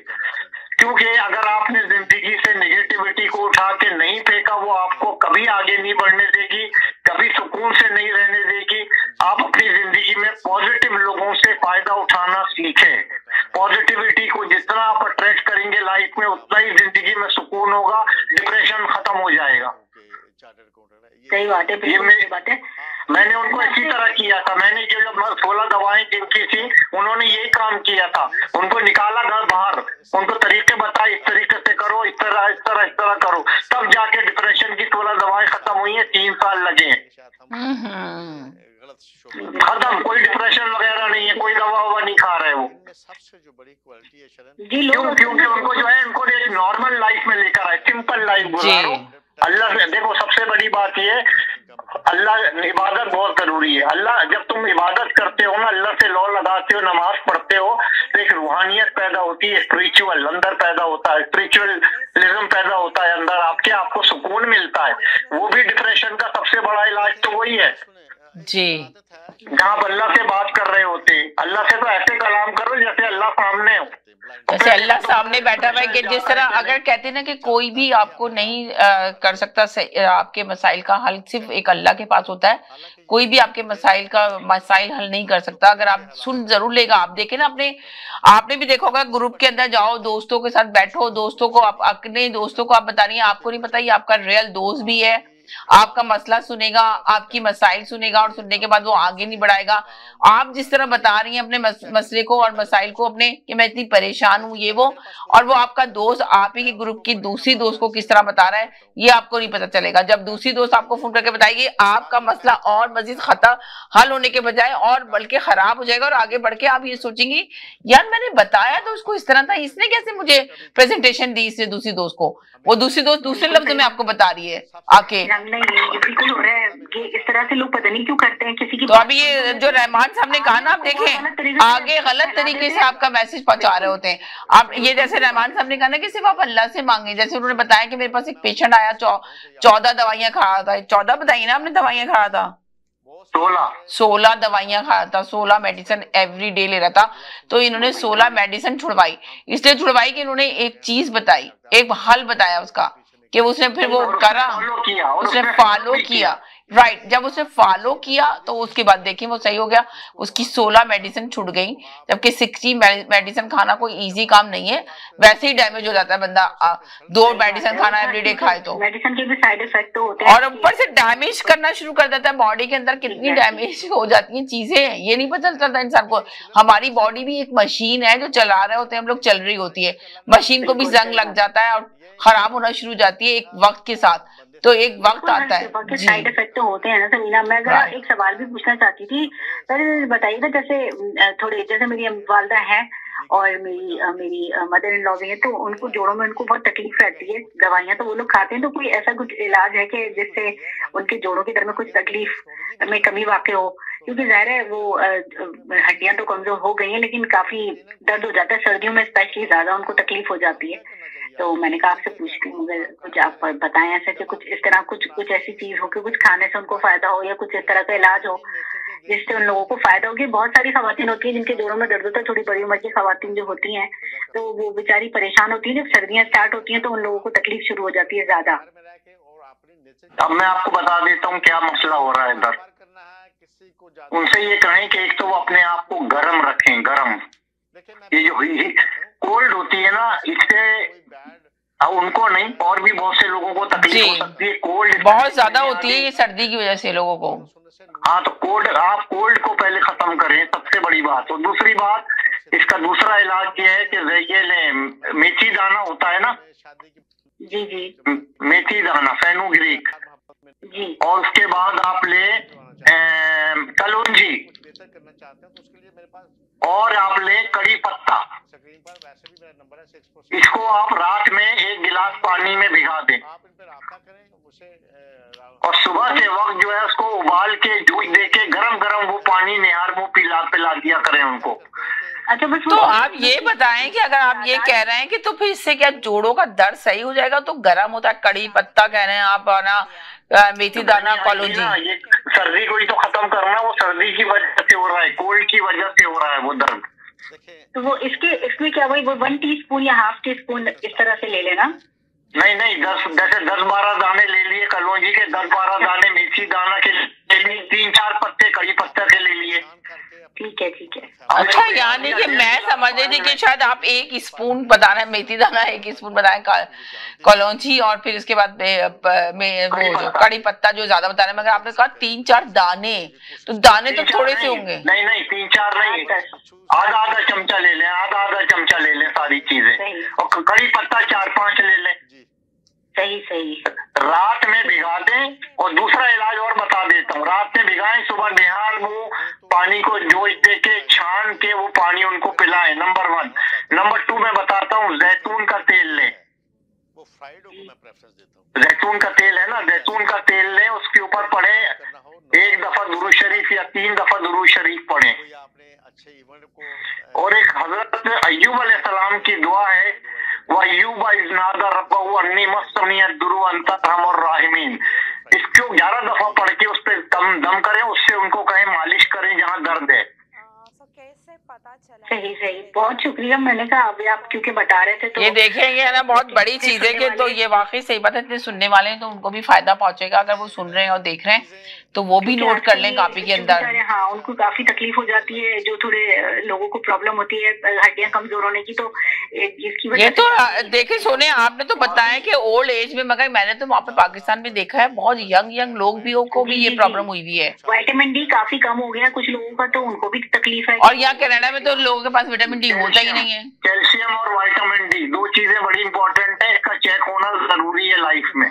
क्योंकि अगर आपने जिंदगी से नेगेटिविटी को उठा के नहीं फेंका, वो आपको कभी आगे नहीं बढ़ने देगी, कभी सुकून से नहीं रहने देगी। आप अपनी जिंदगी में पॉजिटिव लोगों से फायदा उठाना सीखें। पॉजिटिविटी को जितना आप अट्रैक्ट करेंगे लाइफ में, उतना ही जिंदगी में सुकून होगा, डिप्रेशन खत्म हो जाएगा। सही बात है, ये मेरी बात है। मैंने उनको इसी तरह किया था। मैंने जो 16 दवाएं जिनकी थी, उन्होंने यही काम किया था। उनको निकाला घर बाहर, उनको तरीके बताए, इस तरीके से करो, इस तरह करो, तब जाके डिप्रेशन की 16 दवाएं खत्म हुई है। 3 साल लगे खत्म, कोई डिप्रेशन वगैरह नहीं है, कोई दवा नहीं खा रहे वो। क्योंकि उनको जो है, उनको एक नॉर्मल लाइफ में लेकर आए, सिंपल लाइफ गुजारो। अल्लाह से देखो, सबसे बड़ी बात ये, अल्लाह, इबादत बहुत जरूरी है। अल्लाह, जब तुम इबादत करते हो ना, अल्लाह से लौ लगाते हो, नमाज पढ़ते हो, तो एक रूहानियत पैदा होती है, स्पिरिचुअल अंदर पैदा होता है, स्पिरिचुअलिज्म पैदा होता है अंदर, आपको सुकून मिलता है। वो भी डिप्रेशन का सबसे बड़ा इलाज तो वही है। जी जहाँ आप अल्लाह से बात कर रहे होते, अल्लाह से तो ऐसे कलाम करो जैसे अल्लाह सामने हो। जैसे अल्लाह सामने बैठा हुआ है कि जिस तरह अगर कहते हैं ना कि कोई भी आपको नहीं कर सकता आपके मसाइल का हल सिर्फ एक अल्लाह के पास होता है। कोई भी आपके मसाइल हल नहीं कर सकता। अगर आप सुन जरूर लेगा। आप देखें ना आपने भी देखा होगा, ग्रुप के अंदर जाओ, दोस्तों के साथ बैठो, दोस्तों को आप अपने दोस्तों को आप बता रही हैं, आपको नहीं पता ये आपका रियल दोस्त भी है, आपका मसला सुनेगा, आपकी मसाइल सुनेगा और सुनने के बाद वो आगे नहीं बढ़ाएगा। आप जिस तरह बता रही हैं अपने मसले को और मसाइल को अपने कि मैं इतनी परेशान हूँ ये वो, और वो आपका दोस्त आप ही के ग्रुप की दूसरी दोस्त को किस तरह बता रहा है ये आपको नहीं पता चलेगा। जब दूसरी दोस्त आपको फोन करके बताएगी आपका मसला और मजीद हल होने के बजाय और बल्कि खराब हो जाएगा और आगे बढ़ के आप ये सोचेंगी यार मैंने बताया तो उसको इस तरह था, इसने कैसे मुझे प्रेजेंटेशन दी इसने दूसरी दोस्त को। वो दूसरी दोस्त दूसरे लफ्ज में आपको बता रही है आके। नहीं ये बिल्कुल हो रहा है कि इस तरह से लोग पता नहीं क्यों करते हैं किसी की। तो अभी ये जो रहमान साहब ने कहा ना, आप देखें आगे गलत तरीके से आपका मैसेज पहुंचा रहे होते हैं। आप ये जैसे रहमान साहब ने कहा ना कि सिर्फ आप अल्लाह से मांगे। जैसे उन्होंने बताया कि मेरे पास एक पेशेंट आया 14 दवाइयां खा रहा था। 14 बताइए ना आपने दवाइयां खा रहा था? 16 दवाइयां खा रहा था, 16 मेडिसिन एवरी डे ले रहा था। तो इन्होंने 16 मेडिसिन छुड़वाई। इसलिए छुड़वाई कि इन्होंने एक चीज बताई, एक हल बताया उसका कि उसने फिर वो करा, उसने फॉलो किया। राइट, जब उसने फॉलो किया तो उसके बाद देखिए वो सही हो गया। उसकी 16 मेडिसिन छूट गई, जबकि 60 मेडिसिन खाना कोई इजी काम नहीं है। वैसे ही डैमेज हो जाता है बंदा 2 मेडिसिन खाना एवरीडे खाए तो। मेडिसिन के भी साइड इफेक्ट तो होते हैं और ऊपर से डैमेज करना शुरू कर देता है बॉडी के अंदर। कितनी डैमेज हो जाती है चीजें, ये नहीं पता चलता इंसान को। हमारी बॉडी भी एक मशीन है जो चला रहे होते हैं हम लोग, चल रही होती है। मशीन को भी जंग लग जाता है और खराब होना शुरू हो जाती है एक वक्त के साथ। तो एक वक्त आता है। साइड इफेक्ट तो होते हैं ना समीना। मैं जरा एक सवाल भी पूछना चाहती थी सर, बताइएगा जैसे थोड़े जैसे मेरी वालदा है और मेरी मदर इन लॉ भी है, तो उनको जोड़ों में उनको बहुत तकलीफ रहती है। दवाइयाँ तो वो लोग खाते हैं, तो कोई ऐसा कुछ इलाज है कि जिससे उनके जोड़ों की तरफ में कुछ तकलीफ में कमी वाक़ई हो? क्योंकि जाहिर है वो हड्डियां तो कमजोर हो गई हैं लेकिन काफी दर्द हो जाता है सर्दियों में, स्पेशली ज्यादा उनको तकलीफ हो जाती है। तो मैंने कहा आपसे पूछती हूँ अगर कुछ आप बताएं ऐसा कि कुछ इस तरह कुछ ऐसी चीज हो कि कुछ खाने से उनको फायदा हो या कुछ इस तरह का इलाज हो जिससे उन लोगों को फायदा हो। बहुत सारी खवातीन होती है जिनके जोड़ों में दर्द होता है, थोड़ी बड़ी उम्र की खवातीन जो होती हैं तो वो बेचारी परेशान होती है। जब सर्दियां स्टार्ट होती हैं तो उन लोगों को तकलीफ शुरू हो जाती है ज्यादा। अब मैं आपको बता देता हूँ क्या मसला हो रहा है इधर। उनसे ये कहें कि एक तो वो अपने आप को गर्म रखें, गर्म। ये जो कोल्ड होती है ना, इससे उनको नहीं और भी बहुत से लोगों को तकलीफ हो सकती है। कोल्ड बहुत ज्यादा होती है ये सर्दी की वजह से लोगों को। हाँ, तो आप कोल्ड को पहले खत्म करें, सबसे बड़ी बात। और दूसरी बात, इसका दूसरा इलाज ये है कि ये लें, मेथी दाना होता है ना, जी जी, मेथी दाना, फेनुग्रीक जी। और उसके बाद आप ले कलौंजी और आप ले कड़ी पत्ता। इसको आप रात में 1 गिलास पानी में भिगा दें और सुबह के वक्त जो है उसको उबाल के जूस दे के गरम गरम वो पानी निहार वो पिला दिया करें उनको। अच्छा, बस तो आप ये बताएं कि अगर आप ये कह रहे हैं कि तो फिर इससे क्या जोड़ों का दर्द सही हो जाएगा? तो गर्म होता है, कड़ी पत्ता कह रहे हैं आप ना, मेथी दाना, कलौंजी। ये सर्दी को ही तो खत्म करना, वो सर्दी की वजह से हो रहा है, कोल्ड की वजह से हो रहा है वो दर्द। तो वो इसमें क्या वही वो 1 टीस्पून या ½ टीस्पून इस तरह से ले लेना? नहीं, 10-12 दाने ले लिए कलौंजी के, 10-12 दाने मेथी दाना के ले लिए, 3-4 पत्ते कड़ी पत्ता के ले लिए। ठीक है। अच्छा, यानी कि मैं समझ रही थी कि शायद आप 1 स्पून बता रहे हैं मेथी दाना, 1 स्पून बताएं कलौंजी और फिर उसके बाद वो कड़ी पत्ता जो ज्यादा बता रहे हैं, मगर आपने कहा 3-4 दाने, तो दाने तो थोड़े से होंगे। नहीं 3-4 नहीं, आधा चमचा ले लें, आधा चमचा ले लें सारी चीजें, और कड़ी पत्ता 4-5 ले लें। सही। रात में भिगा दें। और दूसरा इलाज और बता देता हूँ, रात में भिगाएं, सुबह निहार वो पानी को जोश दे के छान के वो पानी उनको पिलाएं, नंबर 1। नंबर 2 मैं बताता हूँ, जैतून का तेल लें। जैतून का तेल है ना, जैतून का तेल लें, उसके ऊपर पढ़े 1 दफा दुरूद शरीफ या 3 दफा दुरूद शरीफ पढ़ें। और एक हजरत अय्यूब अलैहिस्सलाम की दुआ है, वअय्यूब इज़ नादा रब्बहु अन्नी मस्सनी अद-दुर्रु अंता अरहमुर राहिमीन। इसको 11 दफा पढ़ के उस पर दम करें, उससे उनको कहें मालिश करें जहाँ दर्द है। कैसे पता चला? सही सही, बहुत शुक्रिया। मैंने कहा अभी आप क्योंकि बता रहे थे तो ये देखेंगे है ना, बहुत बड़ी चीज है कि तो ये वाकई सही बात है, इतने सुनने वाले हैं तो उनको भी फायदा पहुंचेगा। अगर वो सुन रहे हैं और देख रहे हैं तो वो भी नोट कर लें कॉपी के अंदर। हाँ, उनको काफी तकलीफ हो जाती है, जो थोड़े लोगों को प्रॉब्लम होती है हड्डियां कमजोर होने की, तो इसकी वजह ये तो देखे सोने आपने तो बताया कि ओल्ड एज में, मगर मैंने तो वहाँ पे पाकिस्तान में देखा है बहुत यंग लोग भी को भी ये प्रॉब्लम हुई हुई है। विटामिन डी काफी कम हो गया कुछ लोगों का, तो उनको भी तकलीफ है। और यहाँ कनाडा में तो लोगों के पास विटामिन डी होता ही नहीं है। कैल्शियम और विटामिन डी 2 चीजें बड़ी इंपॉर्टेंट है, इसका चेक होना जरूरी है लाइफ में।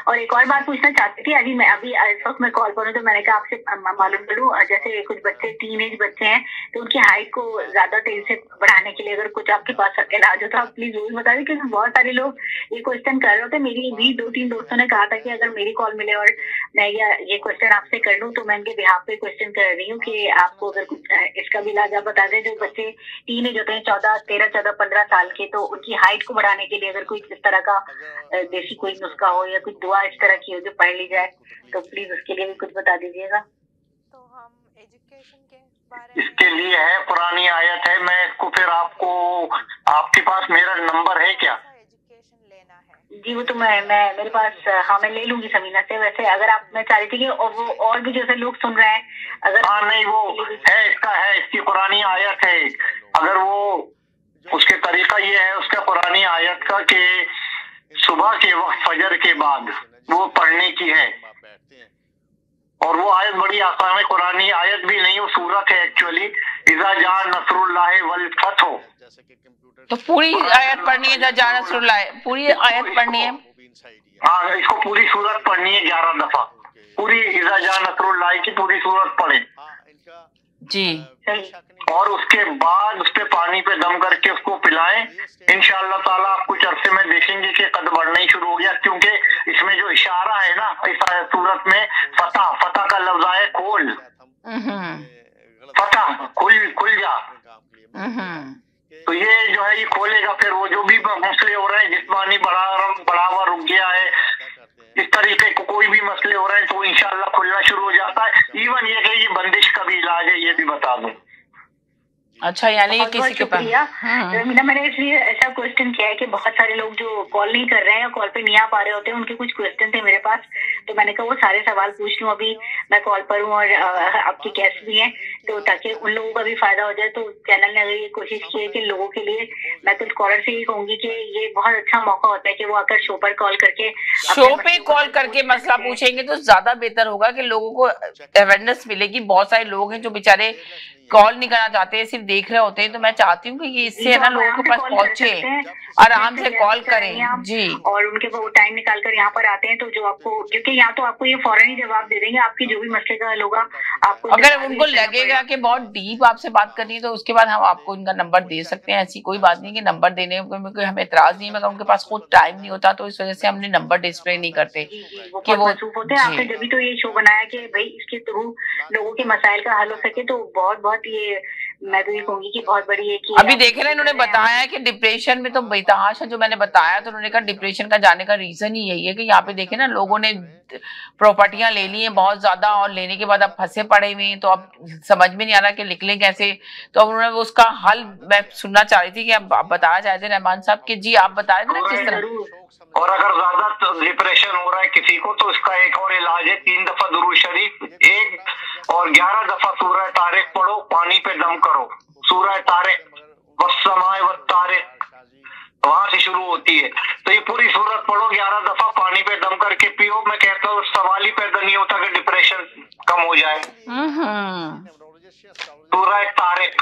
और एक और बात पूछना चाहती थी, अभी इस वक्त मैं कॉल करूँ तो मैंने कहा आपसे मालूम करूँ, जैसे कुछ बच्चे टीनेज बच्चे हैं तो उनकी हाइट को ज्यादा तेजी से बढ़ाने के लिए अगर कुछ आपके पास इलाज हो तो आप प्लीज जरूर बता दें, क्योंकि बहुत सारे लोग ये क्वेश्चन कर रहे होते। मेरी भी 2-3 दोस्तों ने कहा था कि अगर मेरी कॉल मिले और मैं ये क्वेश्चन आपसे कर लूँ तो मैं इनके बिहाफ पे क्वेश्चन कर रही हूँ कि आपको अगर कुछ इसका भी इलाज आप बता दें। जो बच्चे टीनेज होते हैं 13-14-15 साल के, तो उनकी हाइट को बढ़ाने के लिए अगर कोई इस तरह का देसी कोई नुस्खा हो या कुछ दुआ इस तरह की हो जो पढ़ ली जाए तो प्लीज उसके लिए भी कुछ बता दीजिएगा। तो हम एजुकेशन के बारे में इसके लिए है पुरानी आयत है, मैं इसको फिर आपको, आपके पास मेरा नंबर है क्या? एजुकेशन लेना है जी वो तो मैं मेरे पास, हाँ मैं ले लूंगी समीना से। वैसे अगर आप, मैं चाह रही थी कि और भी जैसे लोग सुन रहे हैं अगर, हाँ नहीं वो है, इसकी पुरानी आयत है। अगर वो उसके तरीका ये है उसका पुरानी आयत का कि सुबह के वक्त फजर के बाद वो पढ़ने की है, और वो आयत बड़ी आसान है, कुरानी आयत भी नहीं, वो सूरत है एक्चुअली। इज़ा जा नसरुल्लाह वल फतह, तो पूरी आयत पढ़नी है, जा नसरुल्लाह पूरी आयत पढ़नी है। हाँ इसको पूरी सूरत पढ़नी है 11 दफा, पूरी इज़ा जा नसरुल्लाह की पूरी सूरत पढ़े जी। और उसके बाद उस पे पानी पे दम करके उसको पिलाएं। इंशाअल्लाह ताला आप कुछ अरसे में देखेंगे कि कद बढ़ना ही शुरू हो गया, क्योंकि इसमें जो इशारा है ना इस सूरत में, फतह का लफ्ज है खोल, फतह खुल जा, तो ये जो है ये खोलेगा। फिर वो जो भी मसले हो रहे हैं, जिस्मानी बढ़ावा रुक गया है, इस तरीके को कोई भी मसले हो रहे हैं तो इंशाअल्लाह खुलना शुरू हो जाता है। इवन ये कि ये बंदिश का भी इलाज है, ये भी बता दूं। अच्छा, यानी ये किसी के पास मीना, मैंने इसलिए ऐसा क्वेश्चन किया है कि बहुत सारे लोग जो कॉल नहीं कर रहे हैं, कॉल पे नहीं आ पा रहे होते हैं, उनके कुछ क्वेश्चन थे मेरे पास, तो मैंने कहा वो सारे सवाल पूछ लूं अभी मैं कॉल पर हूँ, और आपकी गेस्ट भी हैं, तो ताकि उन लोगों का भी फायदा हो जाए। तो चैनल ने अगर ये कोशिश की है कि लोगों के लिए, मैं तो कॉलर से ही कहूंगी कि ये बहुत अच्छा मौका होता है कि वो आकर शो पर कॉल करके मसला पूछेंगे तो ज्यादा बेहतर होगा कि लोगों को अवेयरनेस मिलेगी। बहुत सारे लोग हैं जो बेचारे कॉल नहीं करना चाहते हैं, सिर्फ देख रहे होते हैं, तो मैं चाहती हूँ कि ये इससे ना लोगों के पास पहुंचे, आराम से कॉल करें जी। और उनके वो टाइम निकाल कर यहाँ पर आते हैं, तो जो आपको, क्योंकि यहाँ तो आपको ये फौरन ही जवाब दे देंगे, आपकी जो भी मसले का हल होगा आपको। अगर उनको लगेगा कि बहुत डीप आपसे बात करनी है तो उसके बाद हम आपको इनका नंबर दे सकते हैं। ऐसी कोई बात नहीं कि नंबर देने में कोई हमें एतराज नहीं है, मगर उनके पास खुद टाइम नहीं होता, तो इस वजह से हमने नंबर डिस्प्ले नहीं करते कि वो होते हैं। आपने जब भी तो ये शो बनाया कि भाई इसके थ्रू लोगों के मसाइल का हल हो सके, तो बहुत ये मैं तो ये कहूंगी कि बहुत बड़ी है कि अभी देख रहे हैं इन्होंने बताया है कि डिप्रेशन में तो बेतहाशा, जो मैंने बताया, तो उन्होंने कहा डिप्रेशन का जाने का रीजन ही यही है कि यहाँ पे देखे ना लोगों ने प्रॉपर्टियां ले ली हैं बहुत ज्यादा, और लेने के बाद अब फंसे पड़े हुए हैं, तो अब समझ में नहीं आ रहा कि निकलें कैसे। तो अब उन्होंने उसका हल मैं सुनना चाह रही थी कि अब बताया जाए थे रहमान साहब के। जी आप बता रहे थे ना किस तरह। और अगर ज्यादा डिप्रेशन हो रहा है किसी को तो इसका एक और इलाज है, 3 दफा दुरूद शरीफ 1 और 11 दफा सूरह तारिक पढ़ो, पानी पे दम करो। सूरह तारिक वस्समाए वत्तारिक वहां से शुरू होती है, तो ये पूरी सूरत पढ़ो 11 दफा, पानी पे दम करके पियो। मैं कहता हूँ सवाल ही पैदा नहीं होता कि डिप्रेशन कम हो जाए। सूरह तारिक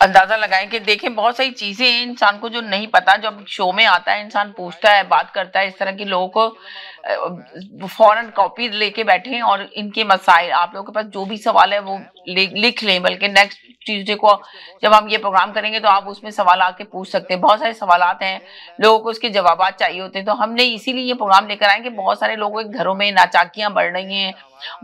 अंदाजा लगाएं कि देखें बहुत सारी चीजें हैं इंसान को जो नहीं पता, जब शो में आता है इंसान पूछता है, बात करता है, इस तरह के लोगों को फौरन कॉपी लेके बैठे हैं और इनके मसाइल आप लोगों के पास जो भी सवाल है वो लिख लें। बल्कि नेक्स्ट ट्यूसडे को जब हम ये प्रोग्राम करेंगे तो आप उसमें सवाल आके पूछ सकते हैं। बहुत सारे सवाल हैं, लोगों को उसके जवाब चाहिए होते हैं, तो हमने इसीलिए ये प्रोग्राम लेकर आए कि बहुत सारे लोगों के घरों में नाचाकियां बढ़ रही हैं,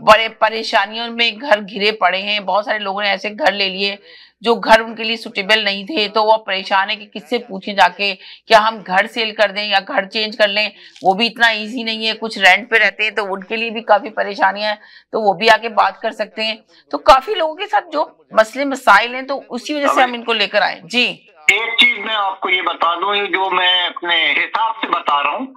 बड़े परेशानियों में घर घिरे पड़े हैं। बहुत सारे लोगों ने ऐसे घर ले लिए जो घर उनके लिए सुटेबल नहीं थे, तो वो परेशान है कि किससे पूछें जाके, क्या हम घर सेल कर दें या घर चेंज कर लें, वो भी इतना ईजी नहीं है। कुछ रेंट पे रहते हैं तो उनके लिए भी काफी परेशानियां हैं, तो वो भी आके बात कर सकते हैं। तो काफी लोगों के साथ जो मसले मसाइल हैं, तो उसी वजह से हम इनको लेकर आए। जी, एक चीज मैं आपको ये बता दूं, जो मैं अपने हिसाब से बता रहा हूँ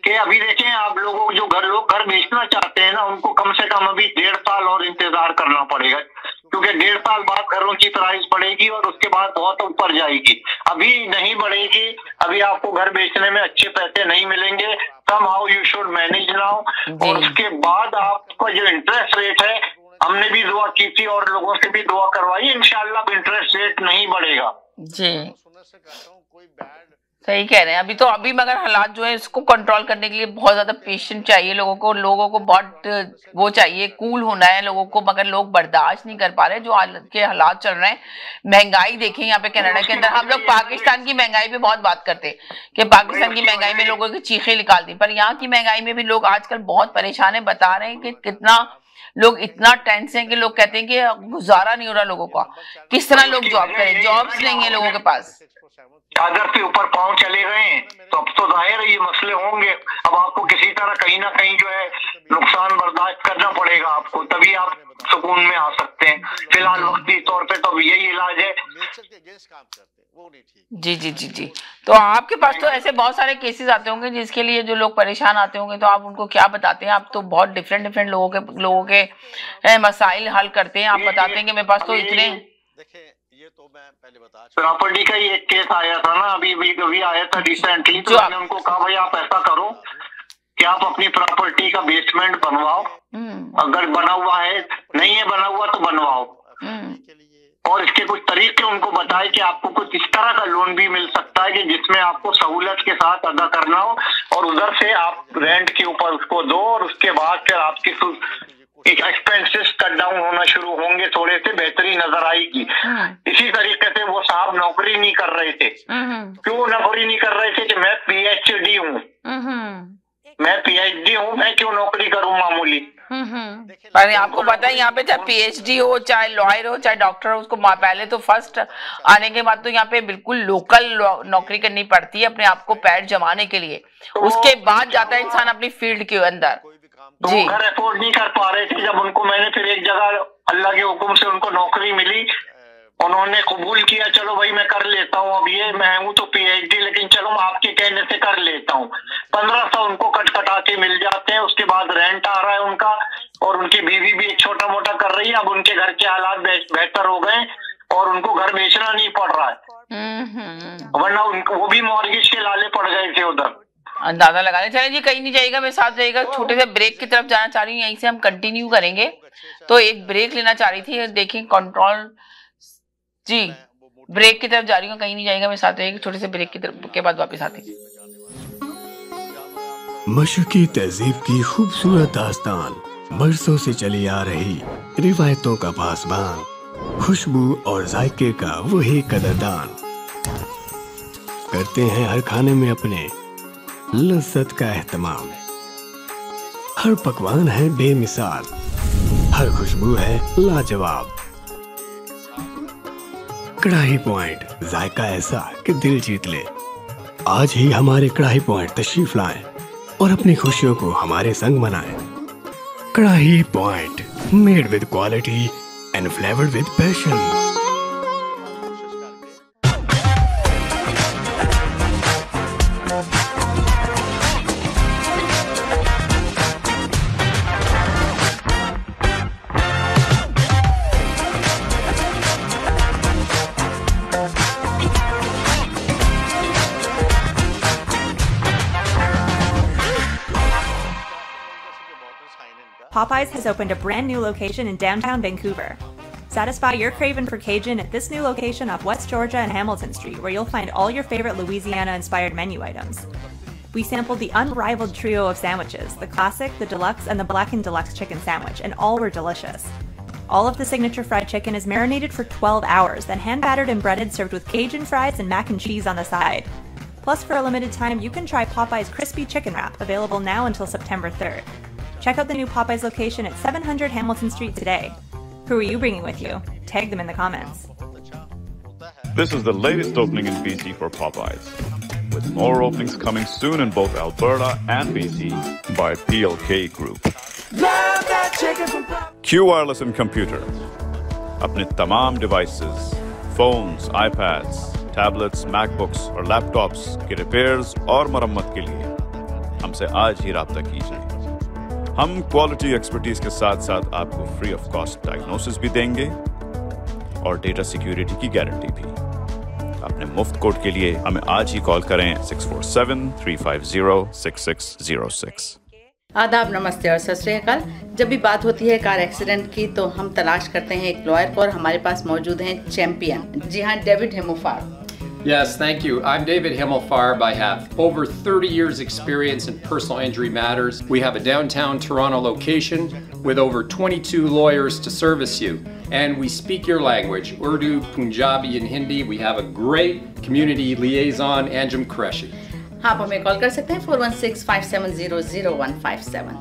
कि अभी देखें, आप लोगों को जो लोग घर बेचना चाहते हैं ना, उनको कम से कम अभी 1.5 साल और इंतजार करना पड़ेगा, क्योंकि 1.5 साल बाद घरों की प्राइस बढ़ेगी और उसके बाद बहुत ऊपर जाएगी। अभी नहीं बढ़ेगी, अभी आपको घर बेचने में अच्छे पैसे नहीं मिलेंगे। somehow you should manage now। और उसके बाद आपका जो इंटरेस्ट रेट है, हमने भी दुआ की थी और लोगों से भी दुआ करवाई, इंशाल्लाह इंटरेस्ट रेट नहीं बढ़ेगा। जी, सही कह रहे हैं। अभी मगर हालात जो है इसको कंट्रोल करने के लिए बहुत ज्यादा पेशेंट चाहिए लोगों को बहुत वो चाहिए, कूल होना है लोगों को, मगर लोग बर्दाश्त नहीं कर पा रहे जो के हालात चल रहे हैं। महंगाई देखें यहाँ पे कनाडा के अंदर, हम लोग पाकिस्तान की महंगाई पे बहुत बात करते हैं कि पाकिस्तान की महंगाई में लोगों की चीखें निकाल दी, पर यहाँ की महंगाई में भी लोग आजकल बहुत परेशान है। बता रहे हैं कि कितना लोग इतना टेंस हैं कि लोग कहते हैं कि गुजारा नहीं हो रहा लोगों का, किस तरह लोग जॉब करें, जॉब्स नहीं है लोगों के पास। चादर के ऊपर पांव चले गए हैं, तो अब तो जाहिर है ये मसले होंगे। अब आपको किसी तरह कहीं ना कहीं जो है नुकसान बर्दाश्त करना पड़ेगा आपको, तभी आप सुकून में आ सकते हैं। फिलहाल वक्ती तौर पे तो यही इलाज है। जी जी जी जी, तो आपके पास तो ऐसे बहुत सारे केसेस आते होंगे जिसके लिए जो लोग परेशान आते होंगे, तो आप उनको क्या बताते हैं? आप तो बहुत डिफरेंट लोगों के मसाइल हल करते हैं। आप बताते हैं कि मेरे पास तो इतने, ये तो मैं पहले बता, प्रॉपर्टी का ही एक केस आया था ना, अभी आया था रिसेंटली, तो मैंने उनको कहा भाई आप ऐसा करो कि आप अपनी प्रॉपर्टी का बेसमेंट बनवाओ, अगर बना हुआ है, नहीं है बना हुआ तो बनवाओ, और इसके कुछ तरीके उनको बताए कि आपको कुछ इस तरह का लोन भी मिल सकता है कि जिसमें आपको सहूलत के साथ अदा करना हो, और उधर से आप रेंट के ऊपर उसको दो, और उसके बाद फिर आपकी एक्सपेंसेस कट डाउन होना शुरू होंगे, थोड़े से बेहतरी नजर आएगी। इसी तरीके से वो साहब नौकरी नहीं कर रहे थे। क्यों नौकरी नहीं कर रहे थे? कि मैं PhD हूँ, मैं क्यों नौकरी करूँ मामूली। पर आपको पता है यहाँ पे चाहे PhD हो, चाहे लॉयर हो, चाहे डॉक्टर हो, उसको पहले तो फर्स्ट आने के बाद तो यहाँ पे बिल्कुल लोकल नौकरी करनी पड़ती है अपने आप को पैर जमाने के लिए, उसके बाद जाता है इंसान अपनी फील्ड के अंदर। तो वो घर अफोर्ड नहीं कर पा रहे थे। जब उनको मैंने फिर एक जगह अल्लाह के हुक्म से उनको नौकरी मिली, उन्होंने कबूल किया, चलो भाई मैं कर लेता हूँ, अब ये मैं हूँ तो PhD, लेकिन चलो मैं आपके कहने से कर लेता हूँ। 1500 उनको कटा के मिल जाते हैं, उसके बाद रेंट आ रहा है उनका, और उनकी बीवी भी एक छोटा मोटा कर रही है। अब उनके घर के हालात बेहतर हो गए और उनको घर बेचना नहीं पड़ रहा है, वरना उनको वो भी मॉर्गेज के लाले पड़ गए थे उधर। अंदाजा लगा ले। चले जी, कहीं नहीं जाएगा, मेरे साथ जाएगा। छोटे से ब्रेक की तरफ जाना चाह रही हूँ, यहीं से हम कंटिन्यू करेंगे, तो एक ब्रेक लेना चाह रही थी, देखें कंट्रोल जी, ब्रेक की तरफ जा रही हूँ, कहीं नहीं जाएगा, मेरे साथ जाएगी। छोटे से ब्रेक की तरफ के बाद वापस आते हैं। मशरकी तहजीब की खूबसूरत दास्तान, बरसों से चली आ रही रिवायतों का पासबान, खुशबू और जायके का वही कदरदान, करते हैं हर खाने में अपने लज्जत का एहतमाम। हर पकवान है बेमिसाल, हर खुशबू है लाजवाब। कढ़ाई पॉइंट, जायका ऐसा कि दिल जीत ले। आज ही हमारे कढ़ाई पॉइंट तशरीफ लाएं और अपनी खुशियों को हमारे संग मनाएं। कढ़ाई point, made with quality and flavoured with passion. Popeyes has opened a brand new location in downtown Vancouver. Satisfy your craving for Cajun at this new location off West Georgia and Hamilton Street, where you'll find all your favorite Louisiana-inspired menu items. We sampled the unrivaled trio of sandwiches, the classic, the deluxe, and the blackened deluxe chicken sandwich, and all were delicious. All of the signature fried chicken is marinated for 12 hours, then hand-battered and breaded, served with Cajun fries and mac and cheese on the side. Plus, for a limited time, you can try Popeye's Crispy Chicken Wrap, available now until September 3rd. Check out the new Popeyes location at 700 Hamilton Street today. Who are you bringing with you? Tag them in the comments. This is the latest opening in BC for Popeyes, with more openings coming soon in both Alberta and BC by PLK Group. Q Wireless and Computer. अपने तमाम devices, phones, iPads, tablets, MacBooks और laptops के repairs और मरम्मत के लिए हमसे आज ही राब्ता कीजिए। हम क्वालिटी एक्सपर्टीज के साथ साथ आपको फ्री ऑफ कॉस्ट डायग्नोसिस भी देंगे और डेटा सिक्योरिटी की गारंटी भी। अपने मुफ्त कोड के लिए हमें आज ही कॉल करें 647-350-6606। आदाब, नमस्ते और सत श्री अकाल। जब भी बात होती है कार एक्सीडेंट की तो हम तलाश करते हैं एक लॉयर को और हमारे पास मौजूद हैं चैंपियन। जी हाँ, David हिमोफार। Yes, thank you. I'm David Himmelfarb. I have over 30 years experience in personal injury matters. We have a downtown Toronto location with over 22 lawyers to service you. And we speak your language, Urdu, Punjabi and Hindi. We have a great community liaison, Anjum Qureshi. आप हमें कॉल कर सकते हैं 416-570-0157।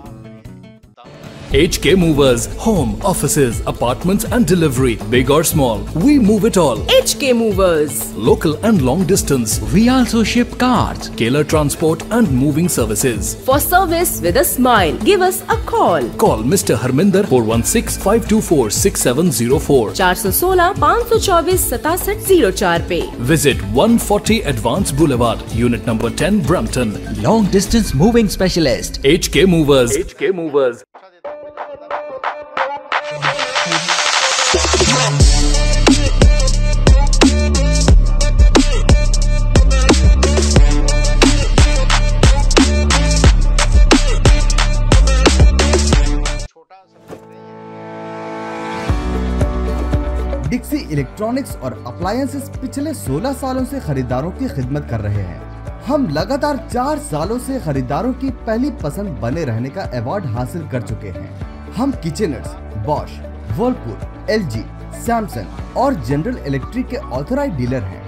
HK Movers, home, offices, apartments and delivery, big or small, we move it all. HK Movers, local and long distance, we also ship cars, Keller transport and moving services. For service with a smile, give us a call. Call Mr. Harminder 416-524-6704, 416-524-6704 पे. Visit 140 Advance Boulevard, Unit number 10, Brampton. Long distance moving specialist. HK Movers. HK Movers. Dixie electronics और अप्लायंसेस पिछले 16 सालों से खरीदारों की खिदमत कर रहे हैं। हम लगातार 4 सालों से खरीदारों की पहली पसंद बने रहने का अवार्ड हासिल कर चुके हैं। हम किचनर्स, बॉश, वर्लपूल, एलजी, सैमसंग और जनरल इलेक्ट्रिक के ऑथराइज्ड डीलर हैं।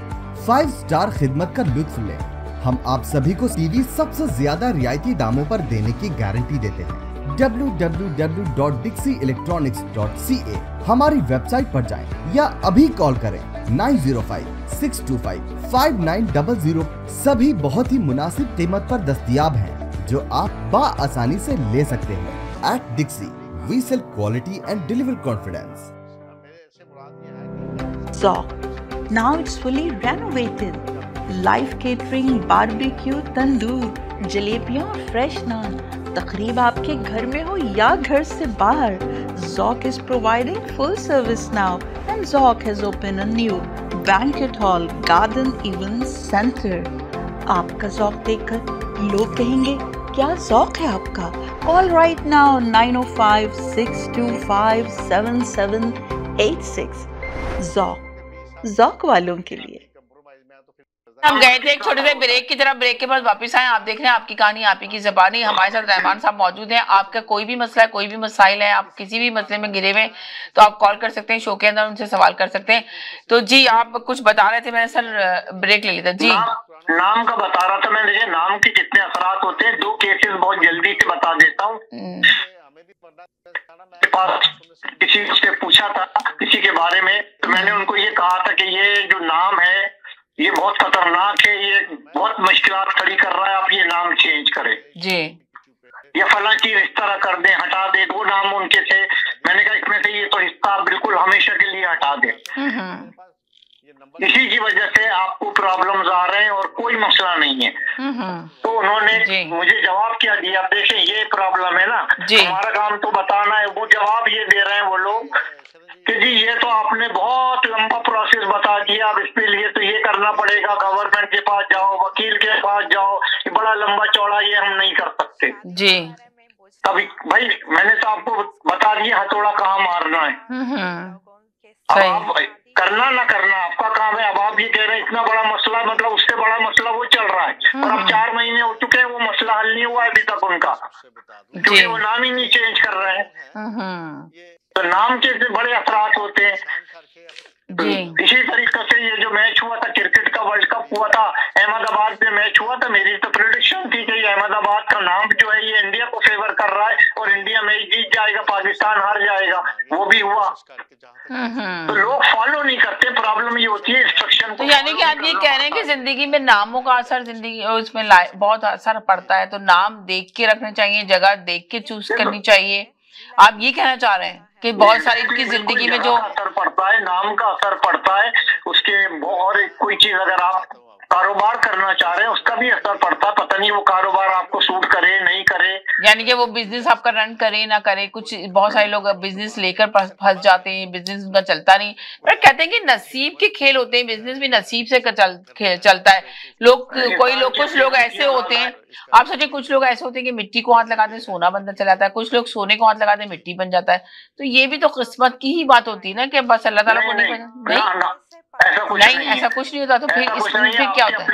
5 स्टार खिदमत का लुत्फ लें। हम आप सभी को टीवी सबसे ज्यादा रियायती दामों पर देने की गारंटी देते हैं। www.dixieelectronics.ca हमारी वेबसाइट पर जाएं या अभी कॉल करें 905-625-5900। सभी बहुत ही मुनासिब कीमत पर दस्तयाब हैं जो आप बाआसानी से ले सकते हैं। At Dixie, we sell quality and deliver confidence. Zoc. Now it's fully renovated. Live catering, barbecue, tandoor, जलेबियाँ और fresh naan. तकरीब आपके घर में हो या घर से बाहर, Zoc is providing full service now and Zoc has opened a new banquet hall, garden event center. आपका Zoc देखकर लोग कहेंगे क्या Zoc है आपका? Call right now 905-625-7786. Zoc वालों के लिए। हम गए थे एक छोटे से ब्रेक की तरफ। ब्रेक के बाद वापस आए। आप देख रहे हैं आपकी कहानी आप ही की ज़बानी। हमारे साथ रहमान साहब मौजूद हैं। आपका कोई भी मसला है, कोई भी मसाइल है, आप किसी भी मसले में गिरे हुए तो आप कॉल कर सकते हैं, शो के अंदर उनसे सवाल कर सकते हैं। तो जी आप कुछ बता रहे थे, मैंने सर ब्रेक ले लिया था। जी नाम का बता रहा था मैं। देखिए नाम के कितने असरात होते हैं। 2 केसेस बहुत जल्दी से बता देता हूँ। किसी से पूछा था किसी के बारे में, तो मैंने उनको ये कहा था कि ये जो नाम है ये बहुत खतरनाक है, ये बहुत मुश्किलात खड़ी कर रहा है, आप ये नाम चेंज करें जी, या फला चीज इस तरह कर दें, हटा दे। वो नाम उनके थे। मैंने कहा इसमें से ये तो हिस्सा बिल्कुल हमेशा के लिए हटा दे। इसी की वजह से आपको प्रॉब्लम्स आ रहे हैं और कोई मसला नहीं है। तो उन्होंने मुझे जवाब क्या दिया, देखें ये प्रॉब्लम है ना, हमारा काम तो बताना है। वो जवाब ये दे रहे हैं वो लोग कि जी ये तो आपने बहुत लंबा प्रोसेस बता दिया, अब इसके लिए तो ये करना पड़ेगा, गवर्नमेंट के पास जाओ, वकील के पास जाओ, ये बड़ा लंबा चौड़ा, ये हम नहीं कर सकते जी। तभी भाई मैंने तो आपको बता दिया हथौड़ा कहाँ मारना है। अब आप करना ना करना आपका काम है। अब आप ये कह रहे हैं इतना बड़ा मसला, मतलब उससे बड़ा मसला वो चल रहा है और अब 4 महीने हो चुके हैं, वो मसला हल नहीं हुआ अभी तक उनका, क्योंकि वो नाम ही नहीं चेंज कर रहे हैं। तो नाम के बड़े असरात होते हैं। इसी तरीके से ये जो मैच हुआ था, क्रिकेट का वर्ल्ड कप हुआ था, अहमदाबाद में मैच हुआ था, मेरी तो प्रेडिक्शन थी कि अहमदाबाद का नाम जो है ये इंडिया को फेवर कर रहा है और इंडिया मैच जीत जाएगा, पाकिस्तान हार जाएगा। वो भी हुआ। तो लोग फॉलो नहीं करते, प्रॉब्लम ये होती है इंस्ट्रक्शन। तो यानी कि आप ये कह रहे हैं कि जिंदगी में नामों का असर जिंदगी उसमें बहुत असर पड़ता है, तो नाम देख के रखने चाहिए, जगह देख के चूज करनी चाहिए, आप ये कहना चाह रहे हैं कि बहुत सारी की जिंदगी में जो असर पड़ता है, नाम का असर पड़ता है उसके, और कोई चीज अगर आप कारोबार करना चाह रहे हैं उसका भी असर पड़ता है, पता नहीं वो कारोबार आपको सूट करे नहीं करे, यानी कि वो बिजनेस आपका रन करे ना करे। कुछ बहुत सारे लोग बिजनेस लेकर फंस जाते हैं, बिजनेस उनका चलता नहीं, पर कहते हैं कि नसीब के खेल होते हैं, बिजनेस भी नसीब से चलता है। कुछ लोग ऐसे होते हैं, आप सोचिए कुछ लोग ऐसे होते हैं कि मिट्टी को हाथ लगाते हैं सोना बनता चला जाता है, कुछ लोग सोने को हाथ लगाते हैं मिट्टी बन जाता है। तो ये भी तो किस्मत की ही बात होती है ना कि बस अल्लाह ताला को नहीं ऐसा कुछ नहीं होता। तो फिर क्या होता है?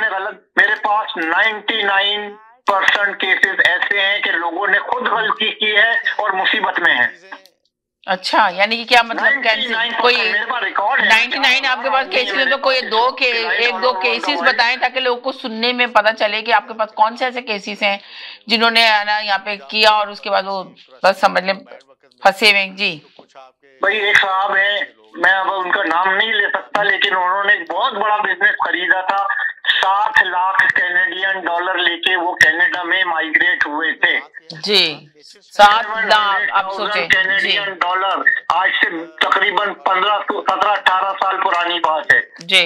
मेरे पास 99% केसेस ऐसे हैं कि लोगों ने खुद गलती की है और मुसीबत में है। अच्छा, यानी कि क्या मतलब कोई 99 आपके पास केसेस है, तो कोई एक दो केसेस बताएं ताकि लोगों को सुनने में पता चले कि आपके पास कौन से ऐसे केसेस हैं जिन्होंने ना यहाँ पे किया और उसके बाद वो बस समझ लें फंसे हुए। जी भाई एक साहब है, मैं अब उनका नाम नहीं ले सकता, लेकिन उन्होंने एक बहुत बड़ा बिजनेस खरीदा था, 7 लाख कैनेडियन डॉलर लेके वो कनाडा में माइग्रेट हुए थे। जी 7 लाख, आप सोचे कैनेडियन डॉलर, आज से तकरीबन 17-18 साल पुरानी बात है जी।